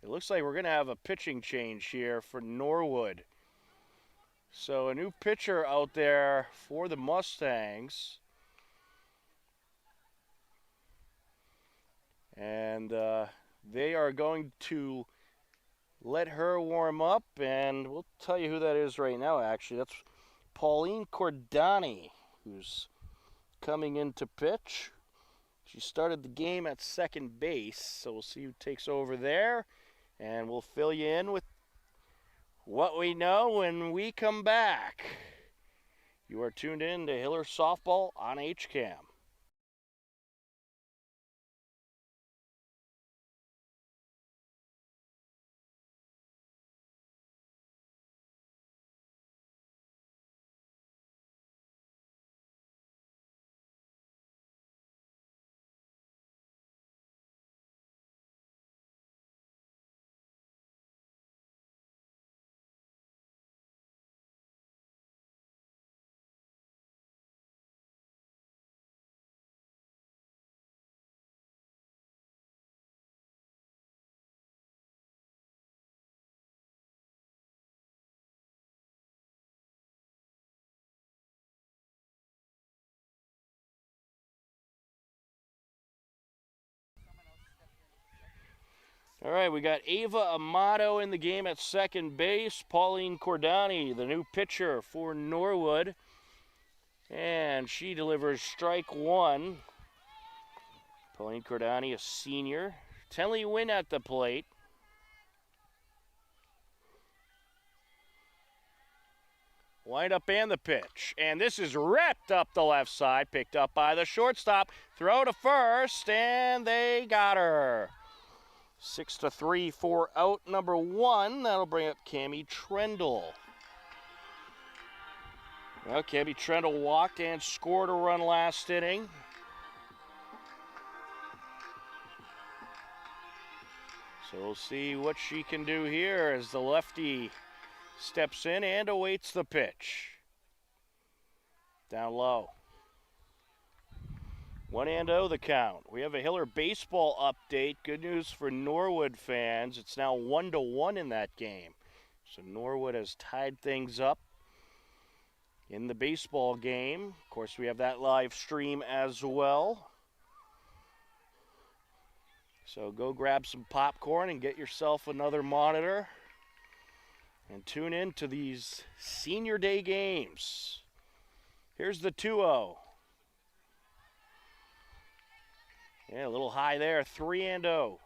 It looks like we're going to have a pitching change here for Norwood. So a new pitcher out there for the Mustangs. And they are going to let her warm up, and we'll tell you who that is right now, actually. That's Pauline Cordani, who's coming in to pitch. She started the game at second base, so we'll see who takes over there, and we'll fill you in with what we know when we come back. You are tuned in to Hiller Softball on HCAM. All right, we got Ava Amato in the game at second base. Pauline Cordani, the new pitcher for Norwood. And she delivers strike one. Pauline Cordani, a senior. Tenley Wynn at the plate. Wind up and the pitch. And this is ripped up the left side, picked up by the shortstop. Throw to first, and they got her. 6-3 for out number one. That'll bring up Cammie Trendle. Well, Cammie Trendle walked and scored a run last inning. So we'll see what she can do here as the lefty steps in and awaits the pitch. Down low. 1-0 the count. We have a Hiller baseball update. Good news for Norwood fans. It's now 1-1 in that game. So Norwood has tied things up in the baseball game. Of course, we have that live stream as well. So go grab some popcorn and get yourself another monitor and tune in to these senior day games. Here's the 2-0. Yeah, a little high there, 3-0.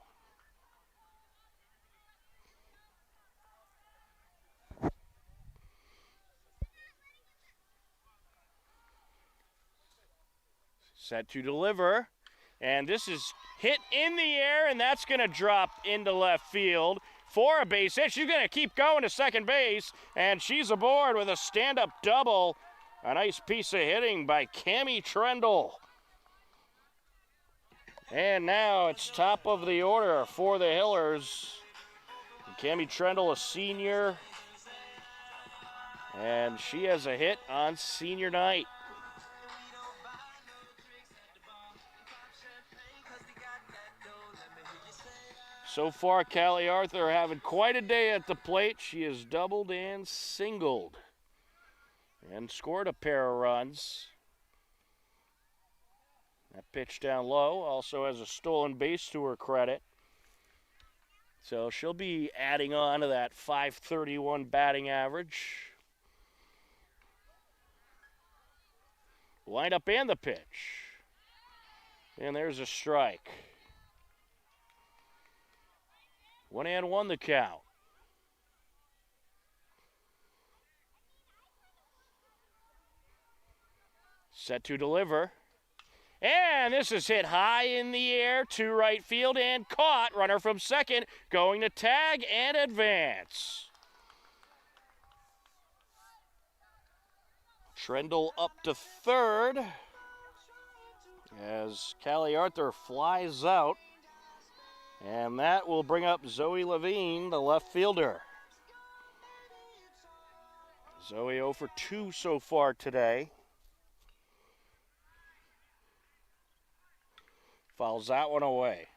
Set to deliver, and this is hit in the air, and that's going to drop into left field for a base hit. She's going to keep going to second base, and she's aboard with a stand-up double. A nice piece of hitting by Cammie Trendle. And now it's top of the order for the Hillers. Cammie Trendle, a senior, and she has a hit on senior night. So far, Callie Arthur having quite a day at the plate. She has doubled and singled and scored a pair of runs. That pitch down low also has a stolen base to her credit. So she'll be adding on to that .531 batting average. Wind up and the pitch. And there's a strike. 1-1 the count. Set to deliver. And this is hit high in the air to right field and caught. Runner from second going to tag and advance. Trendle up to third. as Callie Arthur flies out. And that will bring up Zoe Levine, the left fielder. Zoe 0 for 2 so far today. Fouls that one away.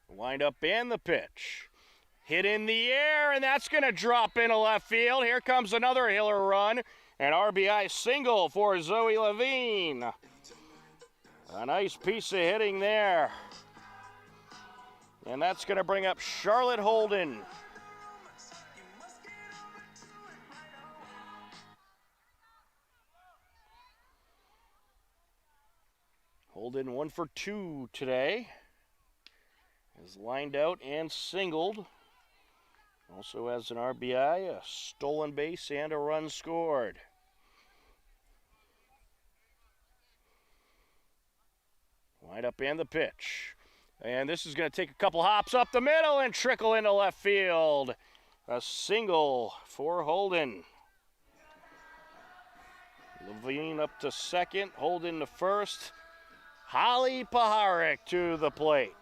Wind up and the pitch. Hit in the air, and that's going to drop into left field. Here comes another Hiller run. An RBI single for Zoe Levine. A nice piece of hitting there. And that's going to bring up Charlotte Holden. Holden 1 for 2 today. Is lined out and singled. Also has an RBI, a stolen base, and a run scored. Wind up and the pitch. And this is going to take a couple hops up the middle and trickle into left field. A single for Holden. Levine up to second, Holden to first. Holly Paharic to the plate.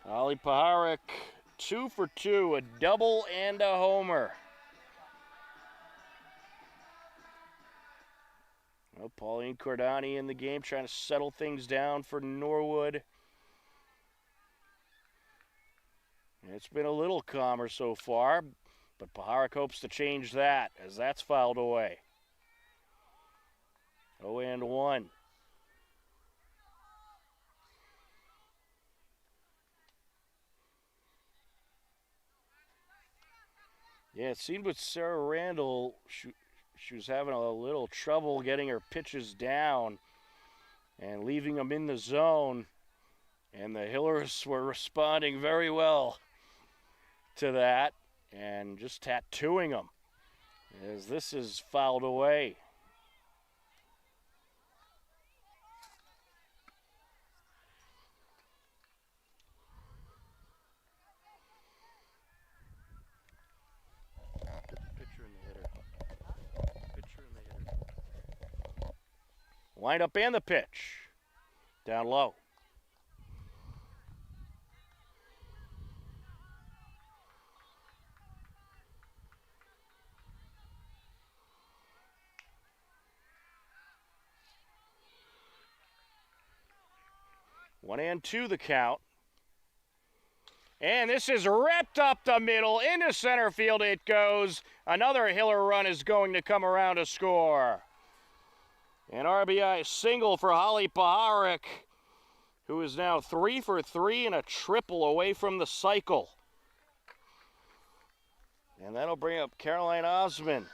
Holly Paharic 2 for 2, a double and a homer. Well, Pauline Cordani in the game trying to settle things down for Norwood. It's been a little calmer so far, but Paharic hopes to change that as that's fouled away. 0-1. Yeah, it seemed with Sarah Randall, she was having a little trouble getting her pitches down and leaving them in the zone. And the Hillers were responding very well to that and just tattooing them as this is fouled away. Wind up and the pitch. Down low. One and two the count. And this is ripped up the middle. Into center field it goes. Another Hiller run is going to come around to score. An RBI single for Holly Paharic, who is now 3 for 3 and a triple away from the cycle. And that'll bring up Caroline Osman.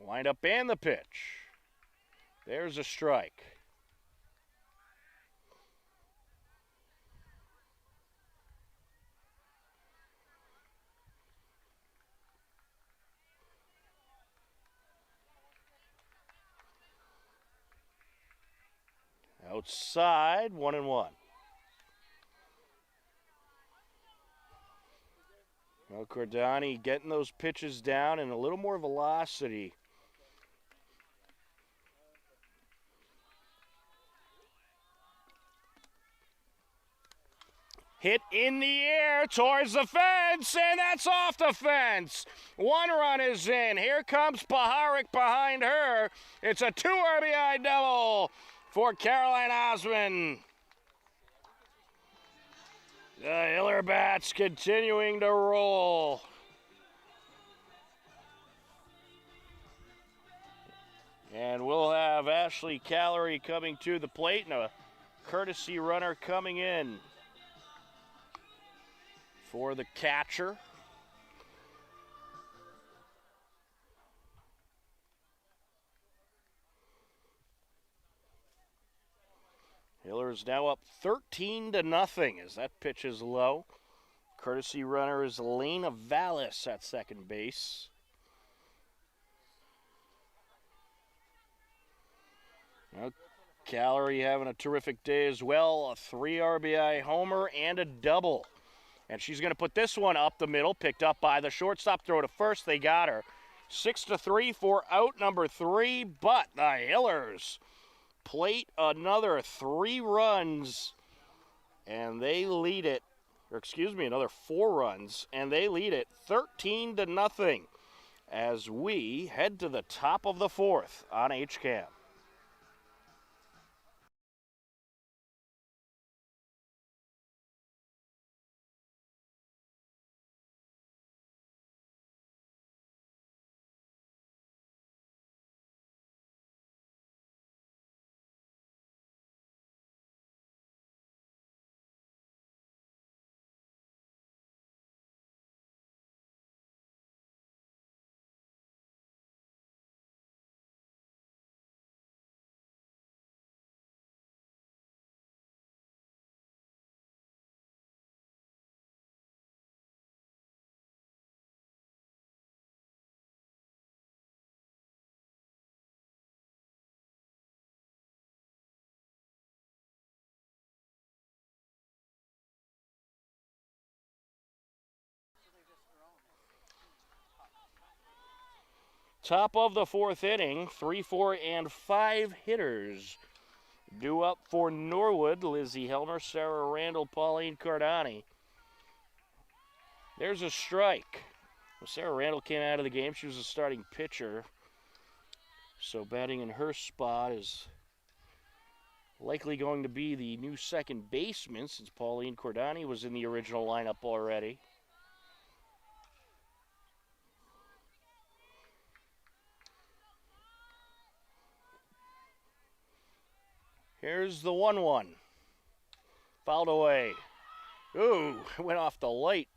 Wind up and the pitch. There's a strike. Outside, 1-1. Well, Cordani getting those pitches down and a little more velocity. Hit in the air towards the fence, and that's off the fence. One run is in. Here comes Paharic behind her. It's a 2 RBI double for Caroline Osman. The Hiller bats continuing to roll. And we'll have Ashley Callery coming to the plate and a courtesy runner coming in for the catcher. Hillers Hillers now up 13-0 as that pitch is low. Courtesy runner is Lena Vallis at second base. Well, Callery having a terrific day as well. A 3 RBI homer and a double. And she's going to put this one up the middle, picked up by the shortstop. Throw to first, they got her. 6-3 for out number 3, but the Hillers plate another 3 runs, and they lead it, or excuse me, another 4 runs, and they lead it 13-0 as we head to the top of the 4th on HCAM. Top of the 4th inning, 3, 4, and 5 hitters. Due up for Norwood, Lizzie Helmer, Sarah Randall, Pauline Cardani. There's a strike. Well, Sarah Randall came out of the game. She was a starting pitcher. So batting in her spot is likely going to be the new second baseman since Pauline Cardani was in the original lineup already. Here's the 1-1. Fouled away. Ooh, went off the light.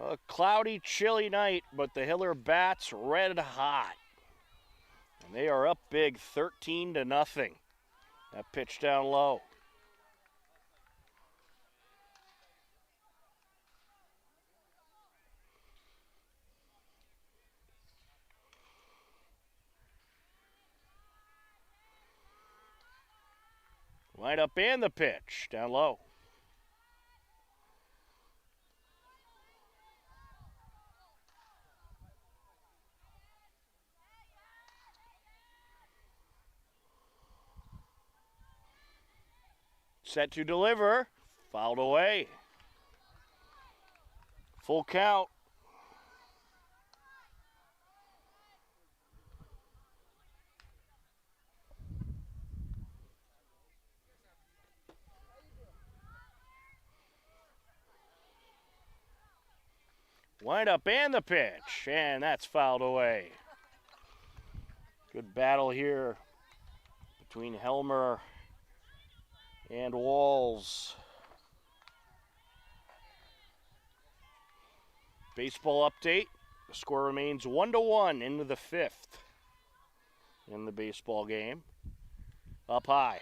A cloudy, chilly night, but the Hiller bats red hot. And they are up big, 13-0. That pitch down low. Wind up and the pitch, down low. Set to deliver, fouled away. Full count. Wind up and the pitch, and that's fouled away. Good battle here between Helmer and Walls. Baseball update. The score remains 1-1 into the 5th in the baseball game. Up high.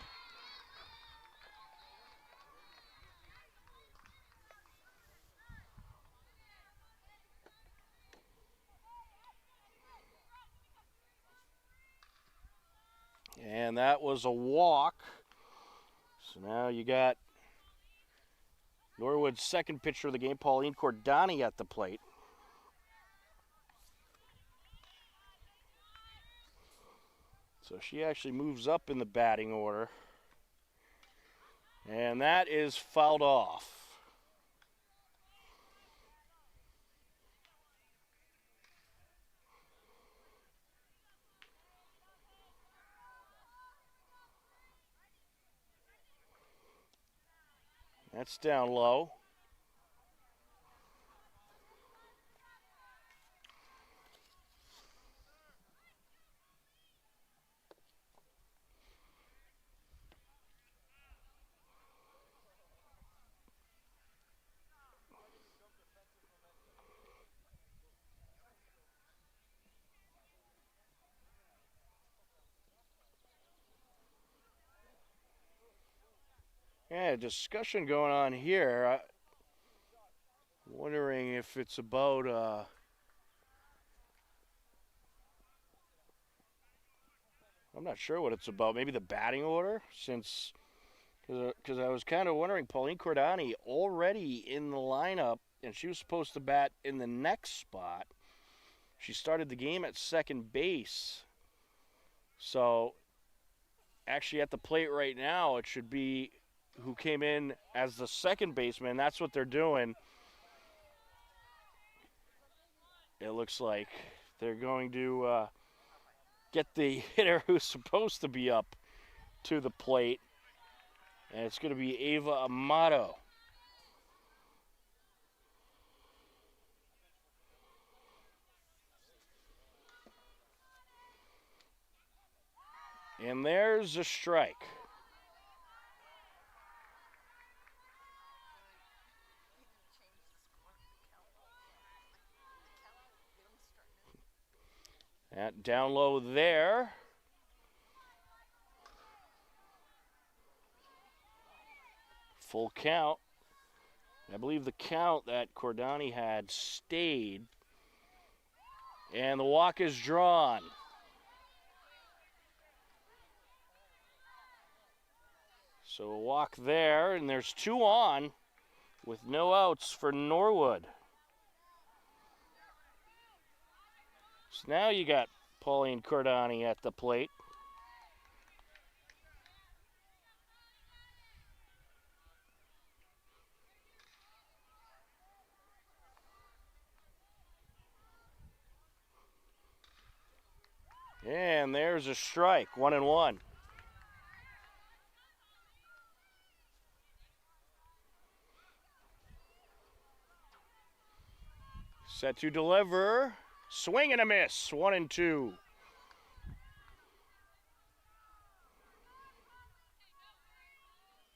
And that was a walk. So now you got Norwood's second pitcher of the game, Pauline Cardani, at the plate. So she actually moves up in the batting order. And that is fouled off. That's down low. Yeah, discussion going on here. Wondering if it's about I'm not sure what it's about. Maybe the batting order, since because I was kind of wondering. Pauline Cordani already in the lineup, and she was supposed to bat in the next spot. She started the game at second base, so actually at the plate right now, it should be who came in as the second baseman. That's what they're doing. It looks like they're going to get the hitter who's supposed to be up to the plate, and it's going to be Ava Amato. And there's a strike. That down low there. Full count. I believe the count that Cordani had stayed. And the walk is drawn. So a walk there, and there's 2 on with no outs for Norwood. So now you got Pauline Cordani at the plate. And there's a strike, 1-1. Set to deliver. Swing and a miss, 1-2.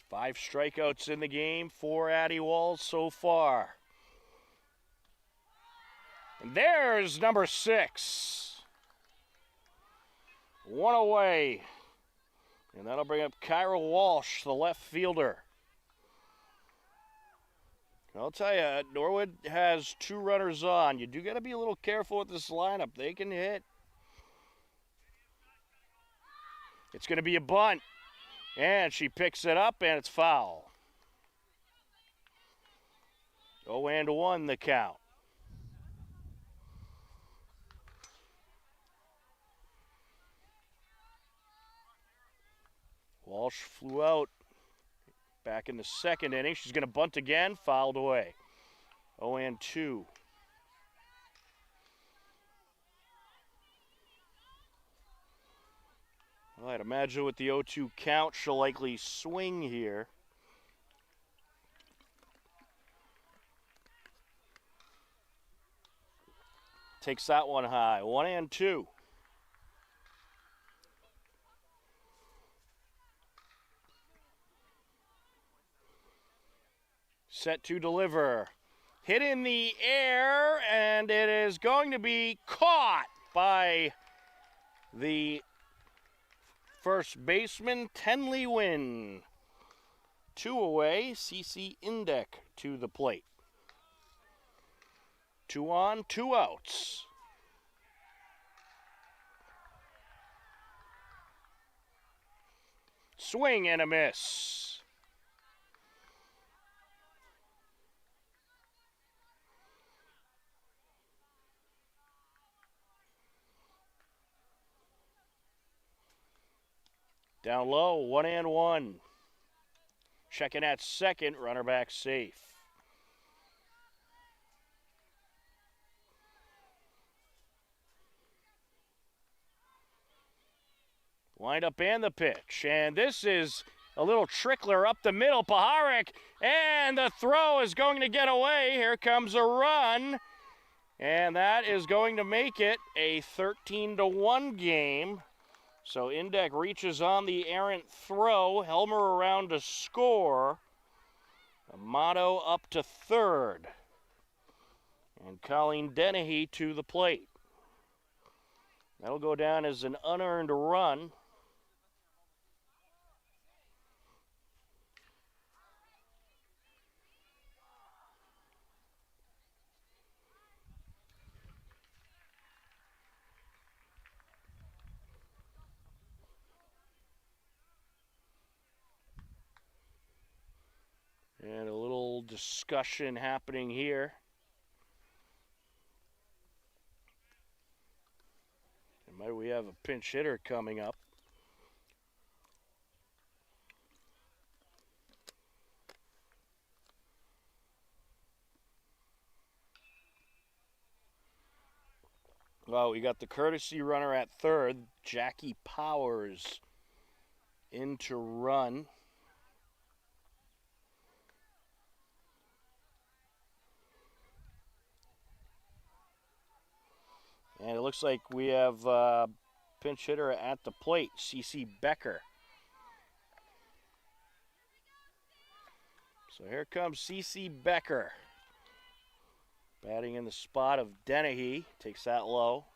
Five strikeouts in the game for Addie Walls so far. And there's number 6. 1 away. And that'll bring up Kyra Walsh, the left fielder. I'll tell you, Norwood has 2 runners on. You do got to be a little careful with this lineup. They can hit. It's going to be a bunt. And she picks it up, and it's foul. 0-1 the count. Walsh flew out back in the second inning. She's going to bunt again, fouled away. 0-2. Well, I'd imagine with the 0-2 count, she'll likely swing here. Takes that one high. 1-2. Set to deliver. Hit in the air, and it is going to be caught by the first baseman, Tenley Wynn. 2 away, CC Indek to the plate. 2 on, 2 outs. Swing and a miss. Down low, 1-1. Checking at second, runner back safe. Wind up and the pitch. And this is a little trickler up the middle. Paharic, and the throw is going to get away. Here comes a run. And that is going to make it a 13-1 game. So Indek reaches on the errant throw. Helmer around to score. Amato up to third. And Colleen Dennehy to the plate. That'll go down as an unearned run. discussion happening here. And might we have a pinch hitter coming up. Well, we got the courtesy runner at third, Jackie Powers in to run. And it looks like we have pinch hitter at the plate, C.C. Becker. So here comes C.C. Becker. Batting in the spot of Dennehy. Takes that low.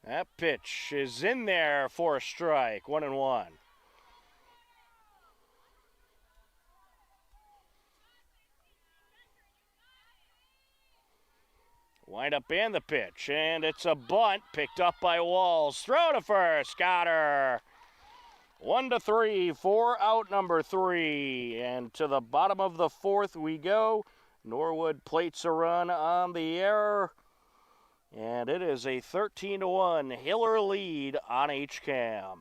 That pitch is in there for a strike. 1-1. Wind up and the pitch, and it's a bunt picked up by Walls. Throw to first, got her. 1-3 for out number 3, and to the bottom of the 4th we go. Norwood plates a run on the error, and it is a 13-1 Hiller lead on HCAM.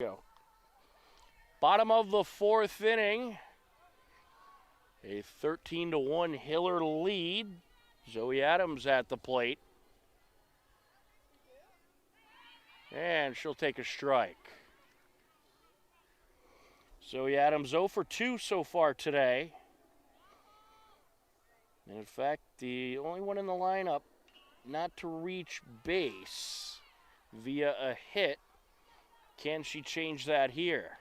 Go. Bottom of the 4th inning. A 13-1 Hiller lead. Zoe Adams at the plate. And she'll take a strike. Zoe Adams 0 for 2 so far today. And in fact, the only one in the lineup not to reach base via a hit. Can she change that here?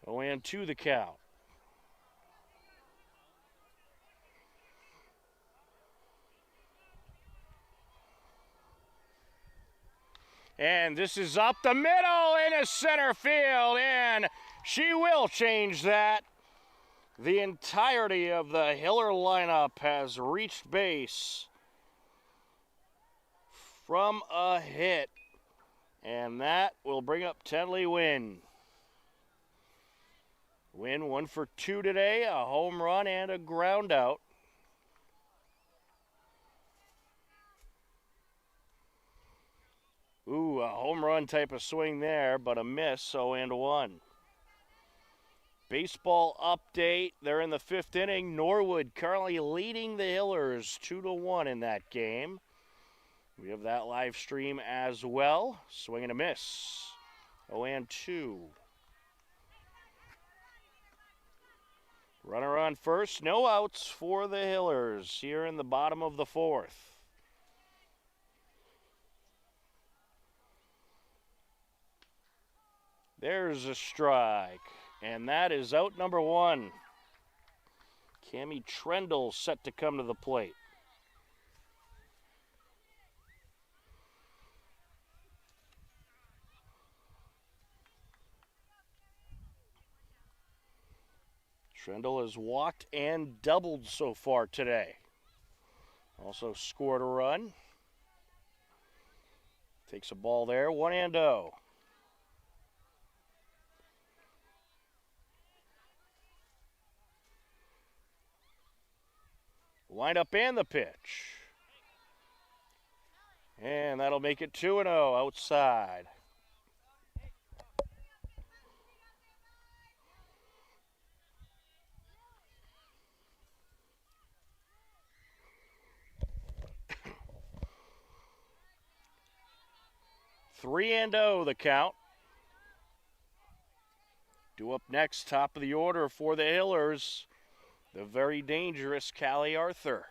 0-2 the count. And this is up the middle into center field, and she will change that. The entirety of the Hiller lineup has reached base from a hit, and that will bring up Tenley Wynn. Wynn 1 for 2 today, a home run and a ground out. Ooh, a home run type of swing there, but a miss, 0-1. Baseball update, they're in the 5th inning. Norwood currently leading the Hillers 2-1 in that game. We have that live stream as well. Swing and a miss, 0-2. Runner on first, no outs for the Hillers here in the bottom of the 4th. There's a strike, and that is out number 1. Cammie Trendle set to come to the plate. Trendle has walked and doubled so far today. Also scored a run. Takes a ball there, 1-0. Wind up and the pitch. And that'll make it 2-0 outside. Three and 0 the count. Due up next, top of the order for the Hillers, the very dangerous Callie Arthur.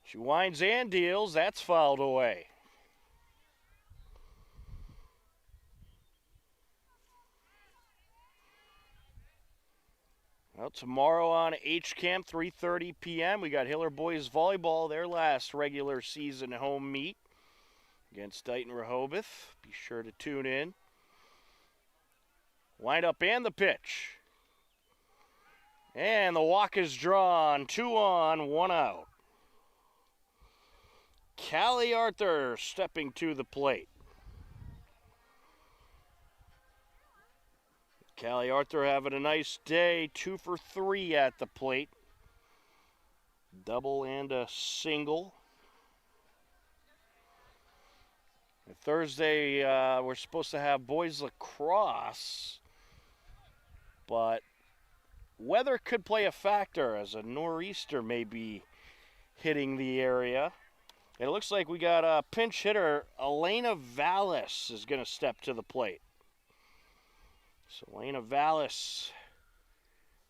She winds and deals. That's fouled away. Well, tomorrow on HCAM, 3:30 p.m., we got Hiller Boys Volleyball, their last regular season home meet against Dighton Rehoboth. Be sure to tune in. Wind up and the pitch. And the walk is drawn. 2 on, 1 out. Callie Arthur stepping to the plate. Callie Arthur having a nice day, 2 for 3 at the plate. Double and a single. And Thursday, we're supposed to have boys lacrosse, but weather could play a factor as a nor'easter may be hitting the area. It looks like we got a pinch hitter, Elena Vallis, is going to step to the plate. So Elena Vallis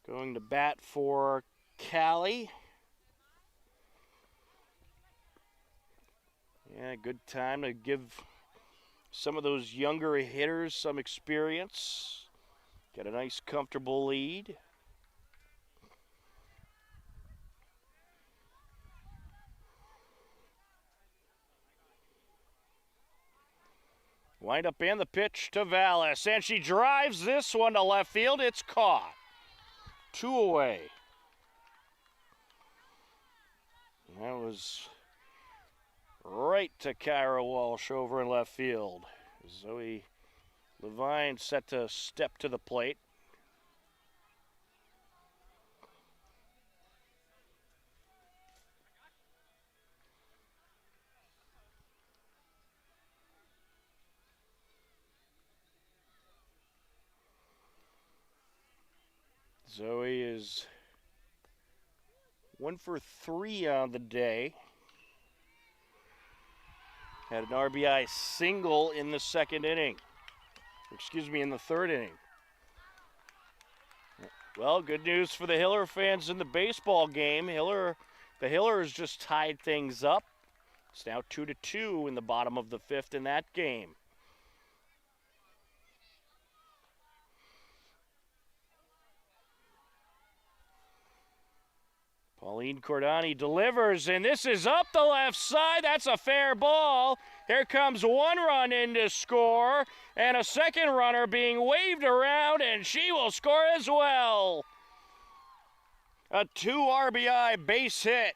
going to bat for Callie. Yeah, good time to give some of those younger hitters some experience. Get a nice comfortable lead. Wind up and the pitch to Vallis, and she drives this one to left field. It's caught. 2 away. And that was right to Kyra Walsh over in left field. Zoe Levine set to step to the plate. Zoe is 1 for 3 on the day. Had an RBI single in the second inning. Excuse me, in the third inning. Well, good news for the Hiller fans in the baseball game. The Hillers just tied things up. It's now 2-2 in the bottom of the fifth in that game. Pauline Cordani delivers, and this is up the left side. That's a fair ball. Here comes one run in to score, and a second runner being waved around, and she will score as well. A 2 RBI base hit.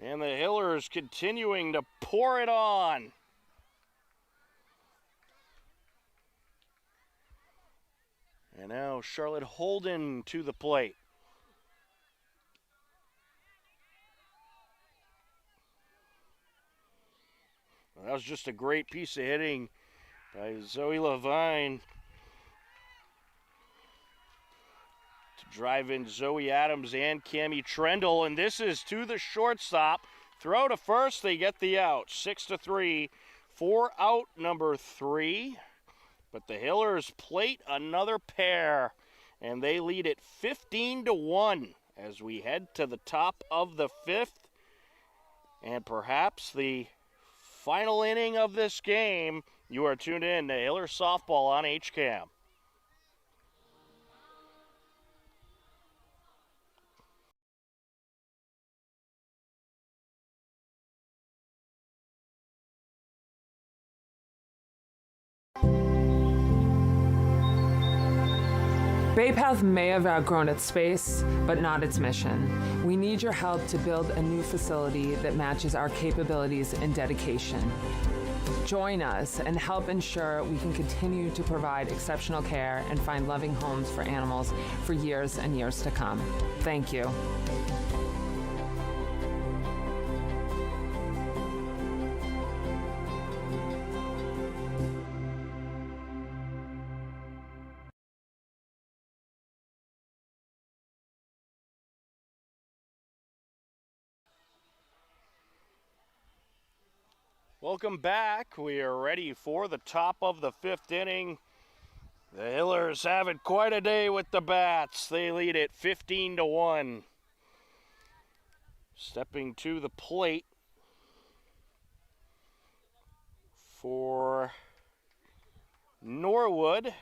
And the Hillers continuing to pour it on. And now Charlotte Holden to the plate. Well, that was just a great piece of hitting by Zoe Levine to drive in Zoe Adams and Cammie Trendle. And this is to the shortstop. Throw to first, they get the out. 6-3, 4 out, number 3. But the Hillers plate another pair, and they lead it 15-1 as we head to the top of the fifth. And perhaps the final inning of this game. You are tuned in to Hiller Softball on HCAM. Bay Path may have outgrown its space, but not its mission. We need your help to build a new facility that matches our capabilities and dedication. Join us and help ensure we can continue to provide exceptional care and find loving homes for animals for years and years to come. Thank you. Welcome back. We are ready for the top of the 5th inning. The Hillers having quite a day with the bats. They lead it 15-1. Stepping to the plate for Norwood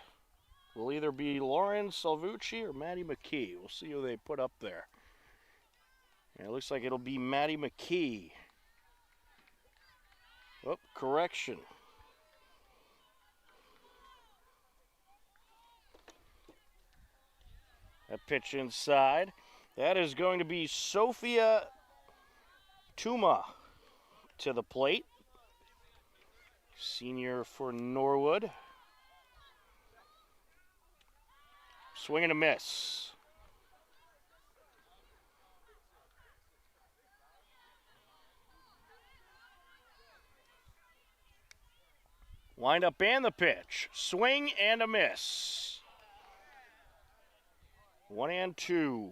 will either be Lauren Salvucci or Maddie McKee. We'll see who they put up there. And it looks like it'll be Maddie McKee. Oh, correction. A pitch inside. That is going to be Sophia Tuma to the plate. Senior for Norwood. Swing and a miss. Wind up and the pitch. Swing and a miss. 1-2.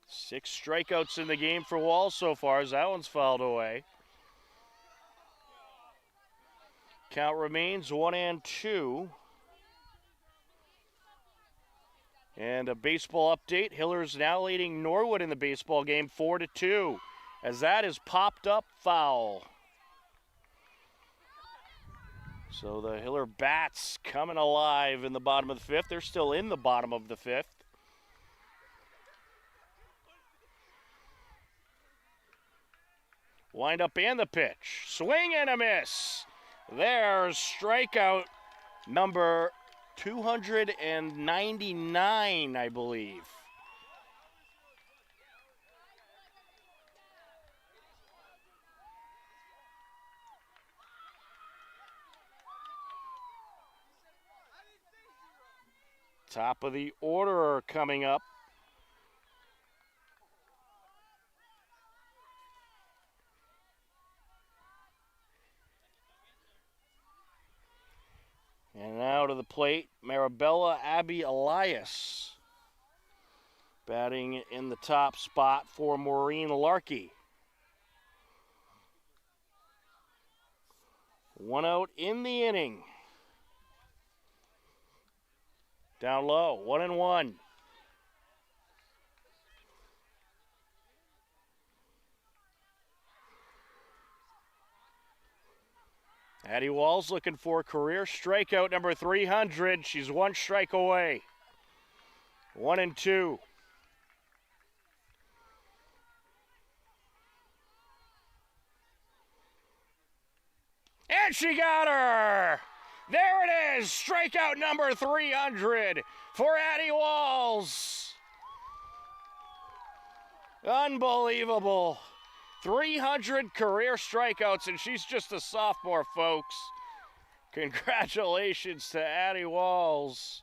Six strikeouts in the game for Wall so far as that one's fouled away. Count remains 1-2. And a baseball update. Hillers now leading Norwood in the baseball game 4-2 as that is popped up foul. So the Hiller bats coming alive in the bottom of the 5th. They're still in the bottom of the 5th. Wind up and the pitch. Swing and a miss. There's strikeout number 299, I believe. Top of the order coming up. And now to the plate, Marabella Abby Elias. Batting in the top spot for Maureen Larkey. 1 out in the inning. Down low, 1-1. Addie Walls looking for career strikeout number 300. She's 1 strike away. 1-2. And she got her! There it is! Strikeout number 300 for Addie Walls. Unbelievable. 300 career strikeouts, and she's just a sophomore, folks. Congratulations to Addie Walls.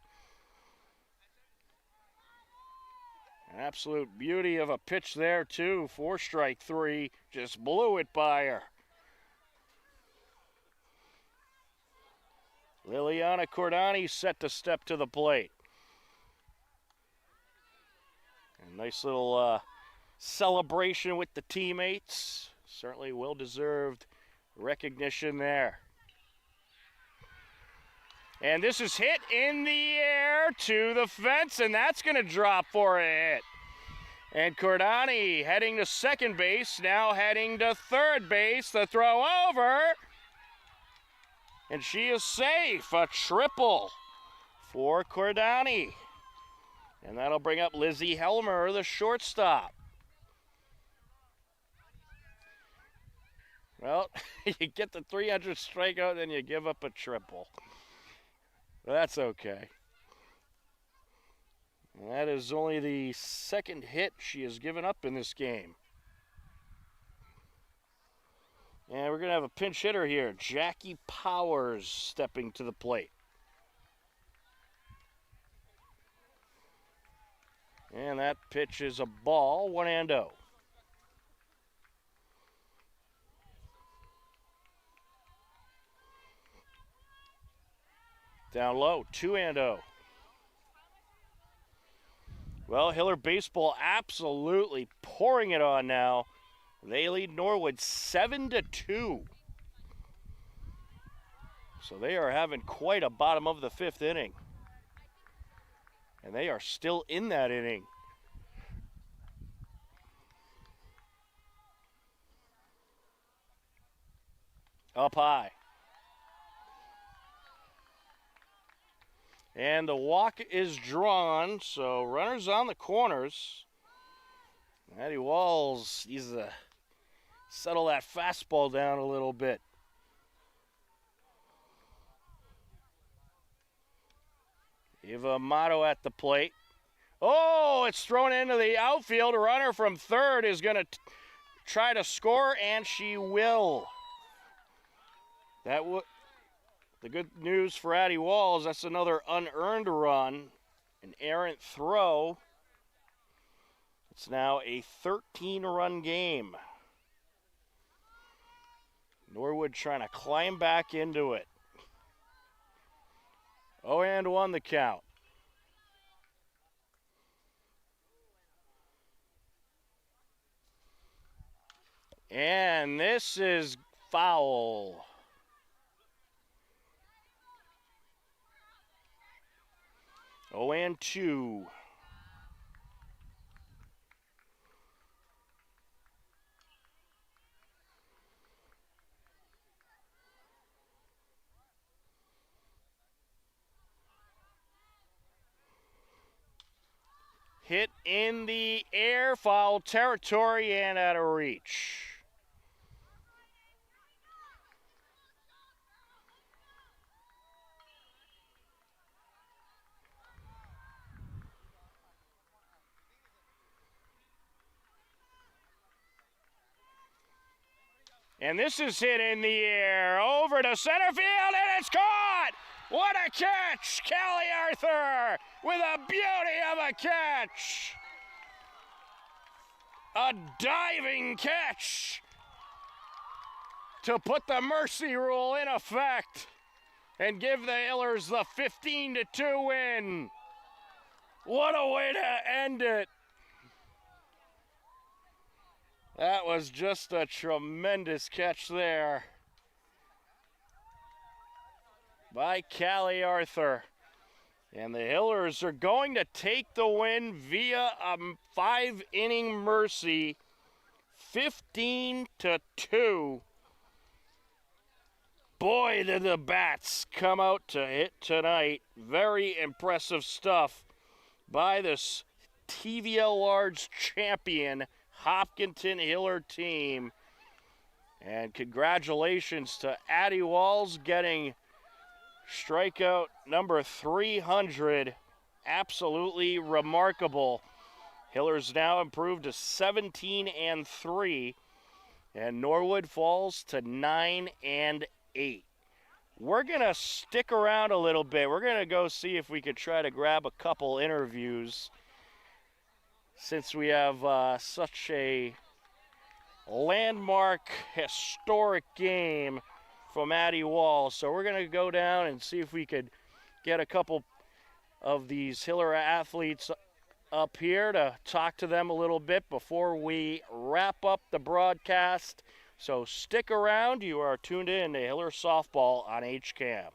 An absolute beauty of a pitch there, too. 4 strike 3. Just blew it by her. Liliana Cordani set to step to the plate. A nice little celebration with the teammates. Certainly well-deserved recognition there. And this is hit in the air to the fence, and that's going to drop for a hit. And Cordani heading to second base, now heading to third base. The throw over. And she is safe. A triple for Cordani. And that'll bring up Lizzie Helmer, the shortstop. Well, you get the 300 strikeout, then you give up a triple. That's okay. And that is only the second hit she has given up in this game. And we're going to have a pinch hitter here. Jackie Powers stepping to the plate. And that pitch is a ball, 1-0. Down low, 2-0. Well, Hiller baseball absolutely pouring it on now. They lead Norwood 7-2. So they are having quite a bottom of the fifth inning. And they are still in that inning. Up high. And the walk is drawn, so runners on the corners. Matty Walls needs to settle that fastball down a little bit. Eva Amato at the plate. Oh, it's thrown into the outfield. A runner from third is going to try to score, and she will. The good news for Addie Walls, that's another unearned run, an errant throw. It's now a 13-run game. Norwood trying to climb back into it. 0-1 the count. And this is foul. Oh, and 2. Hit in the air, foul territory, and out of reach. And this is hit in the air, over to center field, and it's caught! What a catch! Callie Arthur with a beauty of a catch! A diving catch to put the mercy rule in effect and give the Hillers the 15-2 win. What a way to end it. That was just a tremendous catch there by Callie Arthur. And the Hillers are going to take the win via a 5-inning mercy, 15-2. Boy, did the bats come out to hit tonight. Very impressive stuff by this TVL Large champion Hopkinton Hiller team. And congratulations to Addie Walls getting strikeout number 300. Absolutely remarkable. Hiller's now improved to 17-3, and Norwood falls to 9-8. We're gonna stick around a little bit. We're gonna go see if we could try to grab a couple interviews, since we have such a landmark, historic game from Addie Walls. So we're going to go down and see if we could get a couple of these Hiller athletes up here to talk to them a little bit before we wrap up the broadcast. So stick around. You are tuned in to Hiller Softball on HCAM.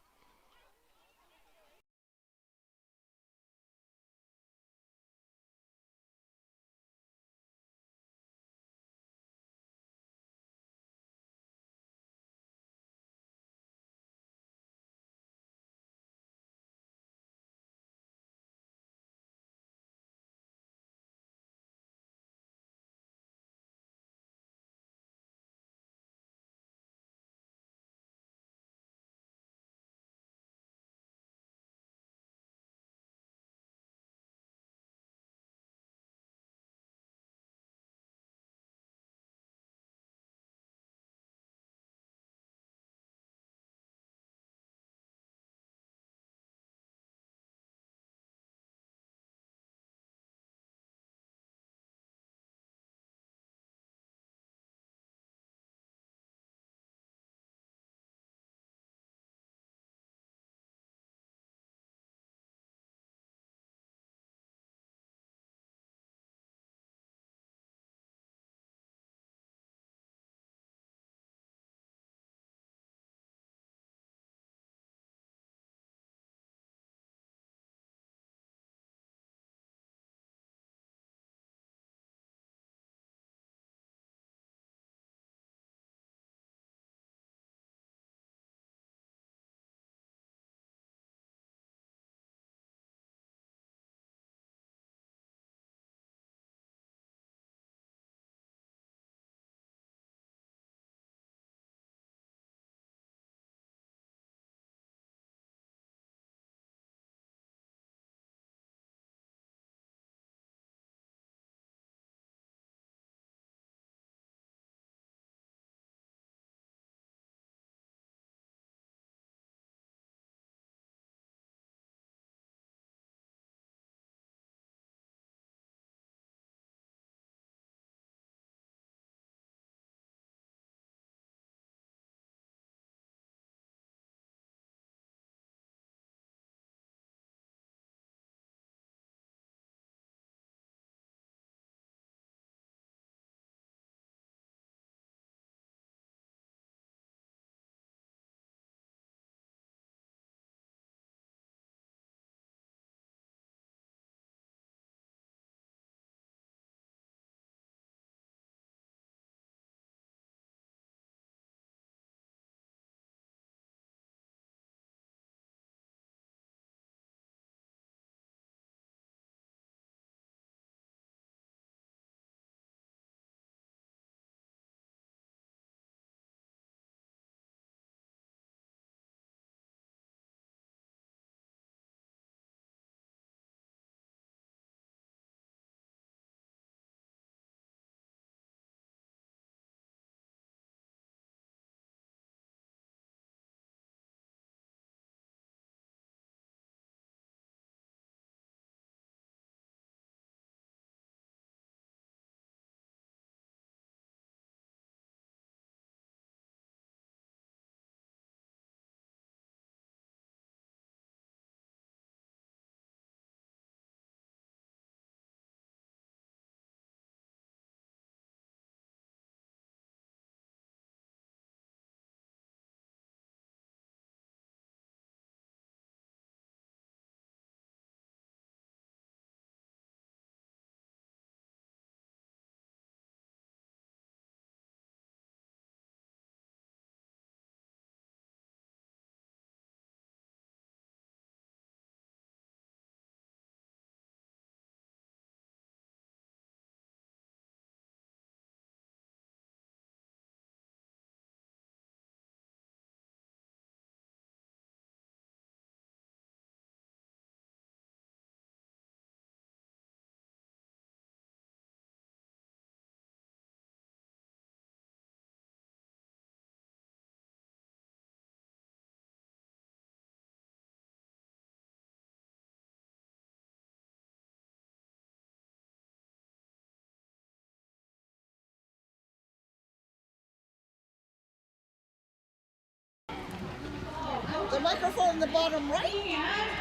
microphone in the bottom right?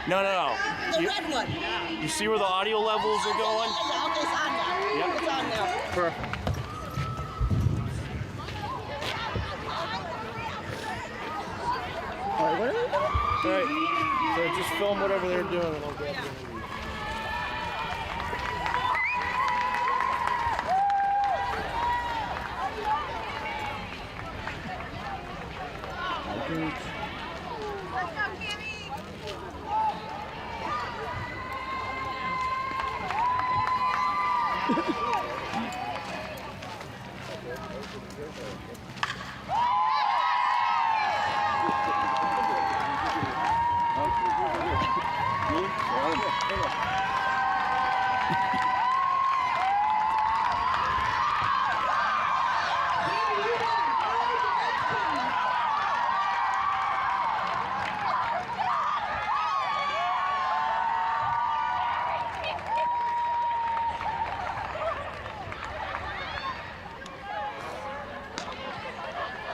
No, no, no. The red one. You see where the audio levels are going? Yeah, okay, it's on now. Yep. It's on now. Perfect. All right, what are we doing? All right. So just film whatever they're doing and I'll grab the interview.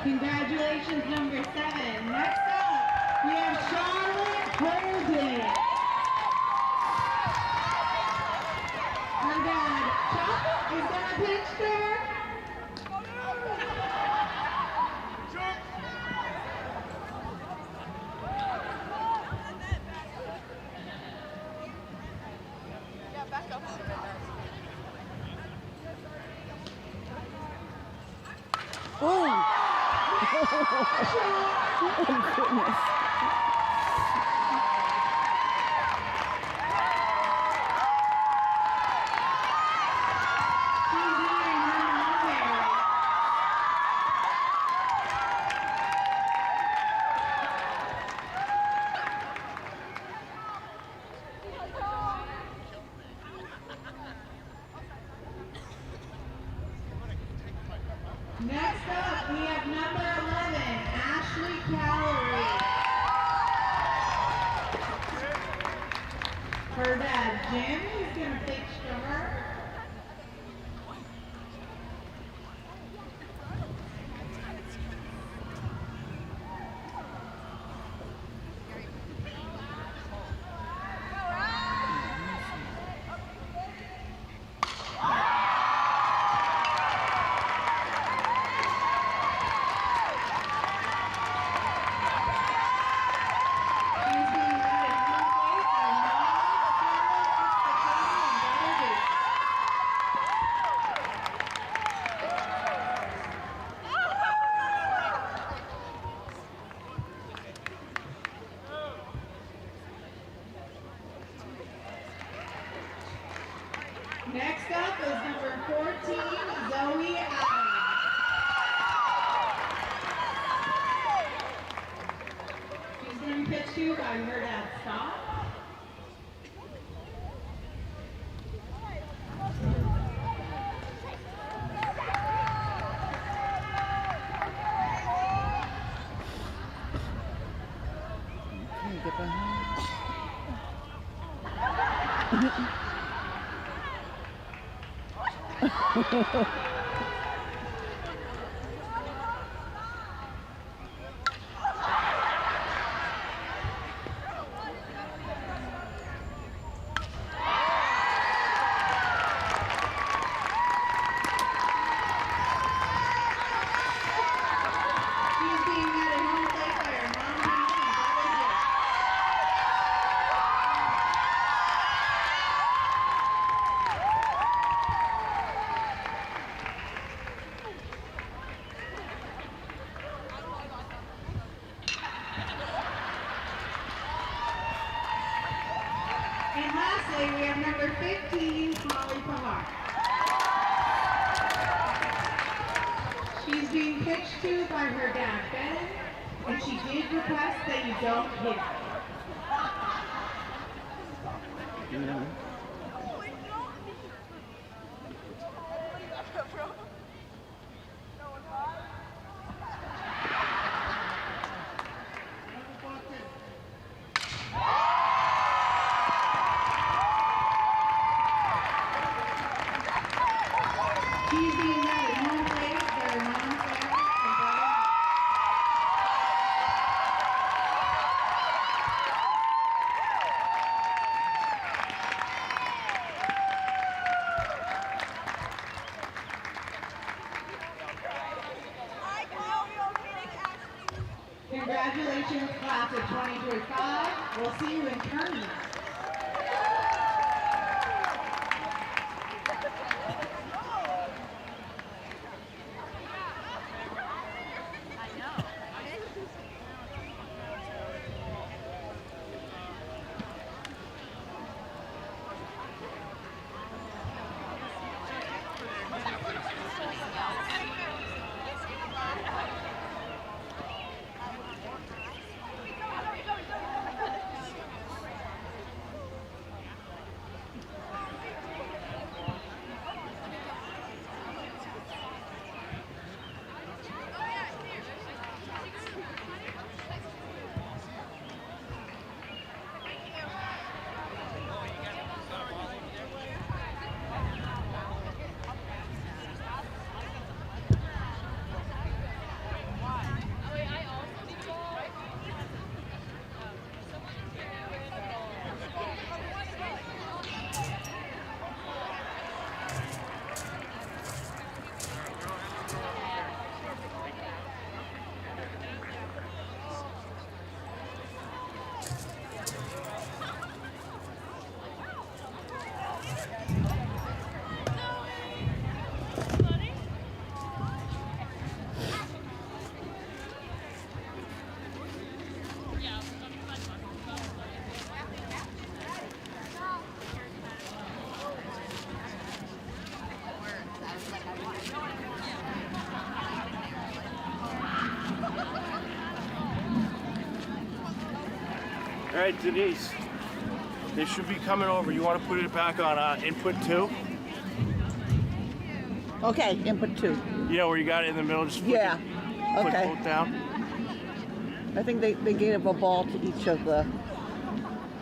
Congratulations, number 7. Next up, we have Charlotte Holden. Her dad, Chuck, is going to pitch there. Oh! Oh, goodness. Next up, we have number 11, Ashley Calorie. Her dad, Jim, is going to pitch to her. Next up is number 14, Zoe Allen. She's going to be pitched to by her dad, Scott. Get behind. She's being met at home plate by her mom, Denise, and brother, Jeff. And lastly, we have number 15, Molly Pahar. She's being pitched to by her dad, Ben, and she did request that you don't hit her. She's being met at home plate by her mom, Sarah, and brother, Mike. Congratulations, class of 2025. We'll see you in tournament. All right, Denise, they should be coming over. You want to put it back on input 2? Okay, input 2. You know where you got it in the middle? Just put Yeah. put Okay. both down. I think they gave a ball to each of the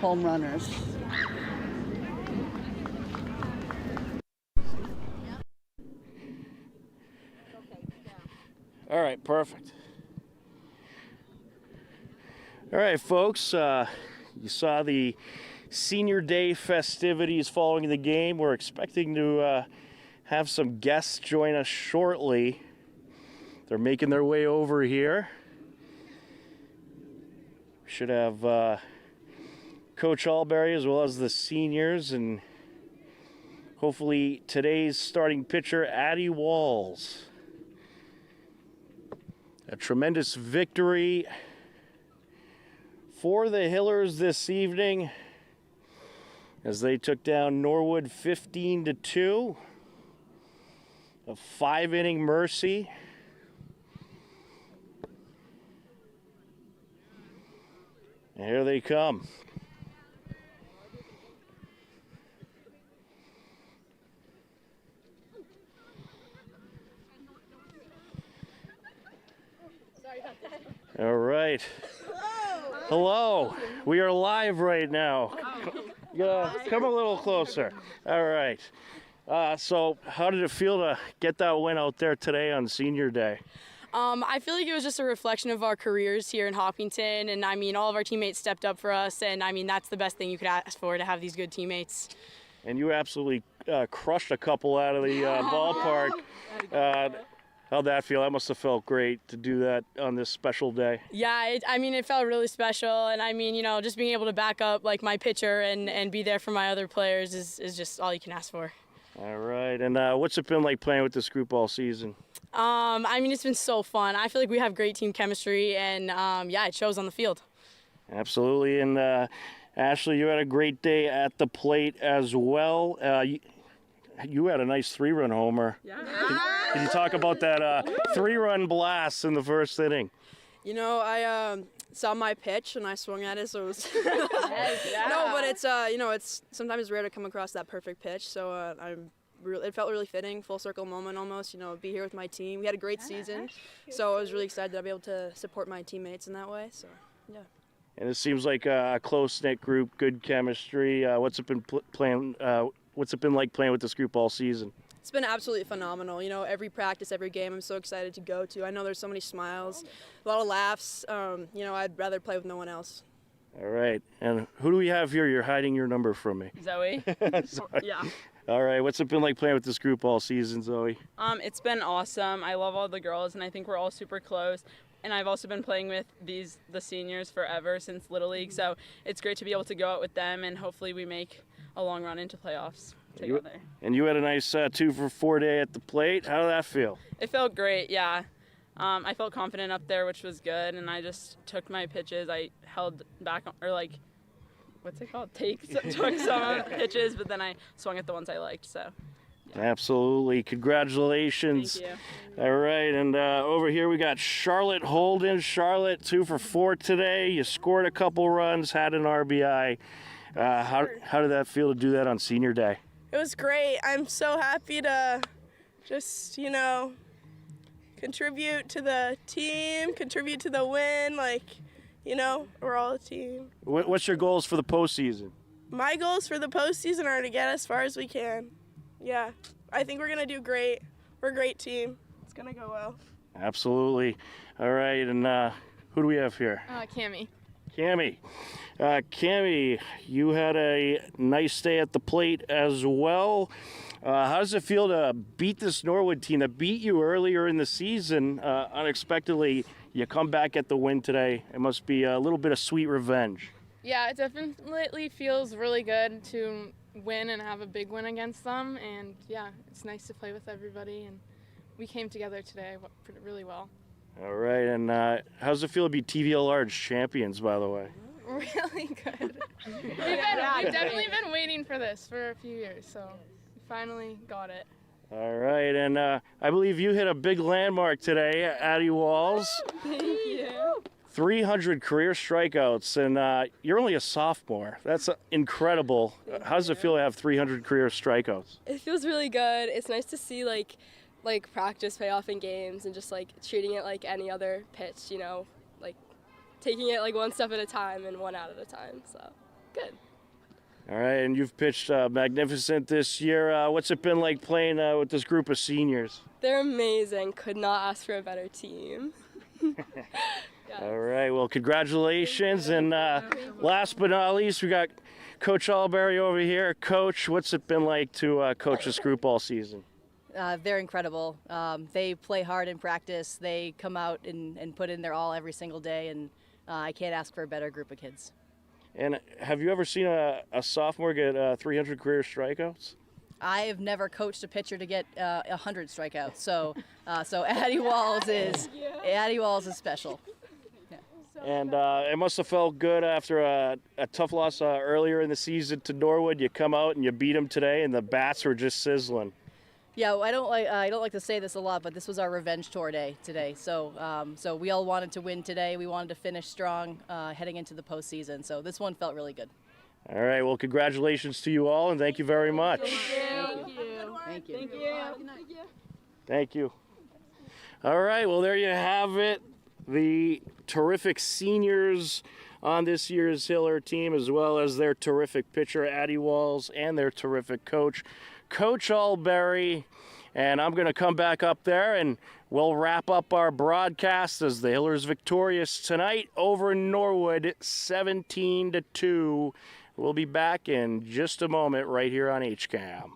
home runners. All right, perfect. All right, folks, you saw the Senior Day festivities following the game. We're expecting to have some guests join us shortly. They're making their way over here. We should have Coach Alberry as well as the seniors, and hopefully today's starting pitcher, Addie Walls. A tremendous victory for the Hillers this evening as they took down Norwood 15-2. A 5-inning mercy. And here they come. All right. Hello. We are live right now. Come a little closer. All right. So how did it feel to get that win out there today on Senior Day? I feel like it was just a reflection of our careers here in Hopkinton, and I mean, all of our teammates stepped up for us, and I mean, that's the best thing you could ask for, to have these good teammates. And you absolutely crushed a couple out of the ballpark. How'd that feel? That must have felt great to do that on this special day. Yeah, I mean, it felt really special, and I mean, you know, just being able to back up like my pitcher and be there for my other players is just all you can ask for. All right, and what's it been like playing with this group all season? I mean, it's been so fun. I feel like we have great team chemistry, and yeah, it shows on the field. Absolutely, and Ashley, you had a great day at the plate as well. You had a nice 3-run homer. Yeah. Can you talk about that 3-run blast in the first inning? You know, I saw my pitch and I swung at it, so it was no, but it's you know, it's sometimes rare to come across that perfect pitch, so it felt really fitting, full circle moment almost, you know, be here with my team. We had a great season, so I was really excited to be able to support my teammates in that way, so yeah. And it seems like a close-knit group, good chemistry. What's it been like playing with this group all season? It's been absolutely phenomenal. You know, every practice, every game, I'm so excited to go to. I know there's so many smiles, a lot of laughs. You know, I'd rather play with no one else. All right. And who do we have here? You're hiding your number from me. Zoe. Sorry. Yeah. All right. What's it been like playing with this group all season, Zoe? It's been awesome. I love all the girls, and I think we're all super close. and I've also been playing with the seniors forever since Little League, so it's great to be able to go out with them, and hopefully we make a long run into playoffs together. And you had a nice 2-for-4 day at the plate. How did that feel? It felt great, yeah. I felt confident up there, which was good, and I just took my pitches. I held back, or like, what's it called? Took some of the pitches, but then I swung at the ones I liked, so. Yeah. Absolutely. Congratulations. Thank you. All right, and over here we got Charlotte Holden. Charlotte, 2-for-4 today. You scored a couple runs, had an RBI. How did that feel to do that on senior day? It was great. I'm so happy to just, contribute to the team, contribute to the win. We're all a team. What's your goals for the postseason? My goals for the postseason are to get as far as we can. Yeah, I think we're going to do great. We're a great team. It's going to go well. Absolutely. All right, and who do we have here? Cammie. Cammie, you had a nice day at the plate as well. How does it feel to beat this Norwood team that beat you earlier in the season unexpectedly? You come back at the win today. It must be a little bit of sweet revenge. Yeah, it definitely feels really good to win and have a big win against them. And yeah, it's nice to play with everybody. And we came together today really well. All right, and how does it feel to be TVL Large champions, by the way? Really good. We've definitely been waiting for this for a few years, so we finally got it. All right, and I believe you hit a big landmark today, Addie Walls. Thank you. 300 career strikeouts, and you're only a sophomore. That's incredible. How does it feel to have 300 career strikeouts? It feels really good. It's nice to see like practice pay off in games and just treating it like any other pitch, like taking it one step at a time and one out at a time. So good. All right, and you've pitched magnificent this year. What's it been like playing with this group of seniors? They're amazing. Could not ask for a better team. Yes. All right, well, congratulations. And last but not least, we got Coach Alberry over here. Coach, what's it been like to coach this group all season? They're incredible. They play hard in practice. They come out and put in their all every single day, and I can't ask for a better group of kids. And have you ever seen a sophomore get 300 career strikeouts? I have never coached a pitcher to get 100 strikeouts. So Addie Walls is special. Yeah. And it must have felt good after a tough loss earlier in the season to Norwood. You come out and you beat them today, and the bats were just sizzling. Yeah, I don't like to say this a lot, but this was our revenge tour day today. So we all wanted to win today. We wanted to finish strong heading into the postseason. So this one felt really good. All right. Well, congratulations to you all, and thank you very much. Thank you. Thank you. Thank you. All right. Well, there you have it. The terrific seniors on this year's Hiller team, as well as their terrific pitcher, Addie Walls, and their terrific coach, Coach Alberry. And I'm going to come back up there and we'll wrap up our broadcast as the Hillers victorious tonight over Norwood 17-2. We'll be back in just a moment right here on HCAM.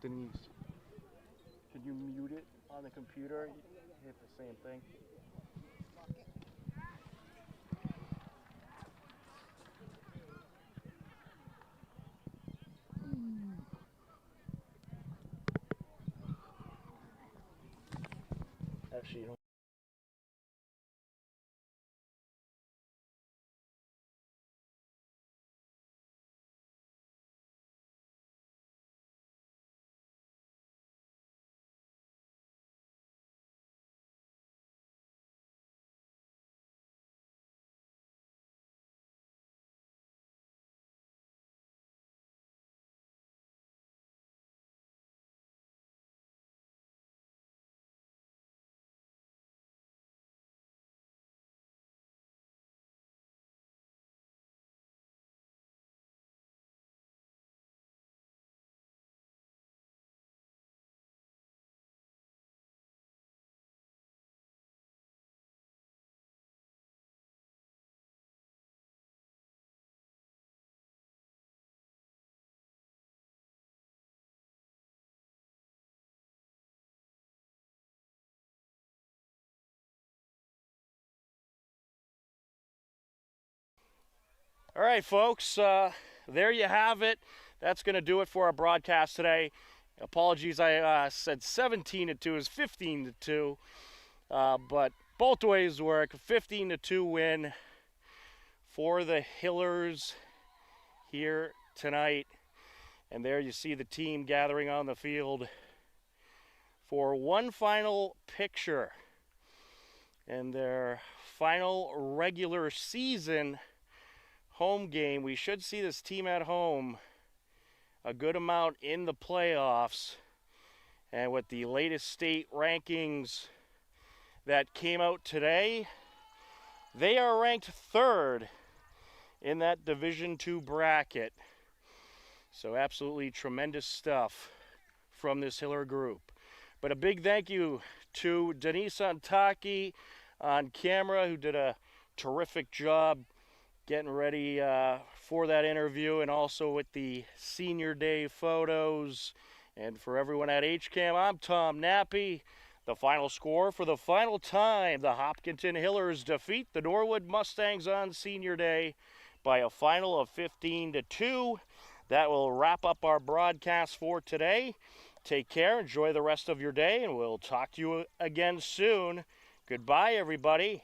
Denise, could you mute it on the computer? Hit the same thing. Actually, you don't All right, folks, there you have it. That's going to do it for our broadcast today. Apologies, I said 17-2 is 15-2, but both ways work. 15-2 win for the Hillers here tonight. And there you see the team gathering on the field for one final picture in their final regular season home game. We should see this team at home a good amount in the playoffs. And with the latest state rankings that came out today, they are ranked third in that Division II bracket. So absolutely tremendous stuff from this Hiller group. But a big thank you to Denise Antaki on camera, who did a terrific job getting ready for that interview, and also with the senior day photos. And for everyone at HCAM, I'm Tom Nappy. The final score for the final time, the Hopkinton Hillers defeat the Norwood Mustangs on senior day by a final of 15-2. That will wrap up our broadcast for today. Take care, enjoy the rest of your day, and we'll talk to you again soon. Goodbye, everybody.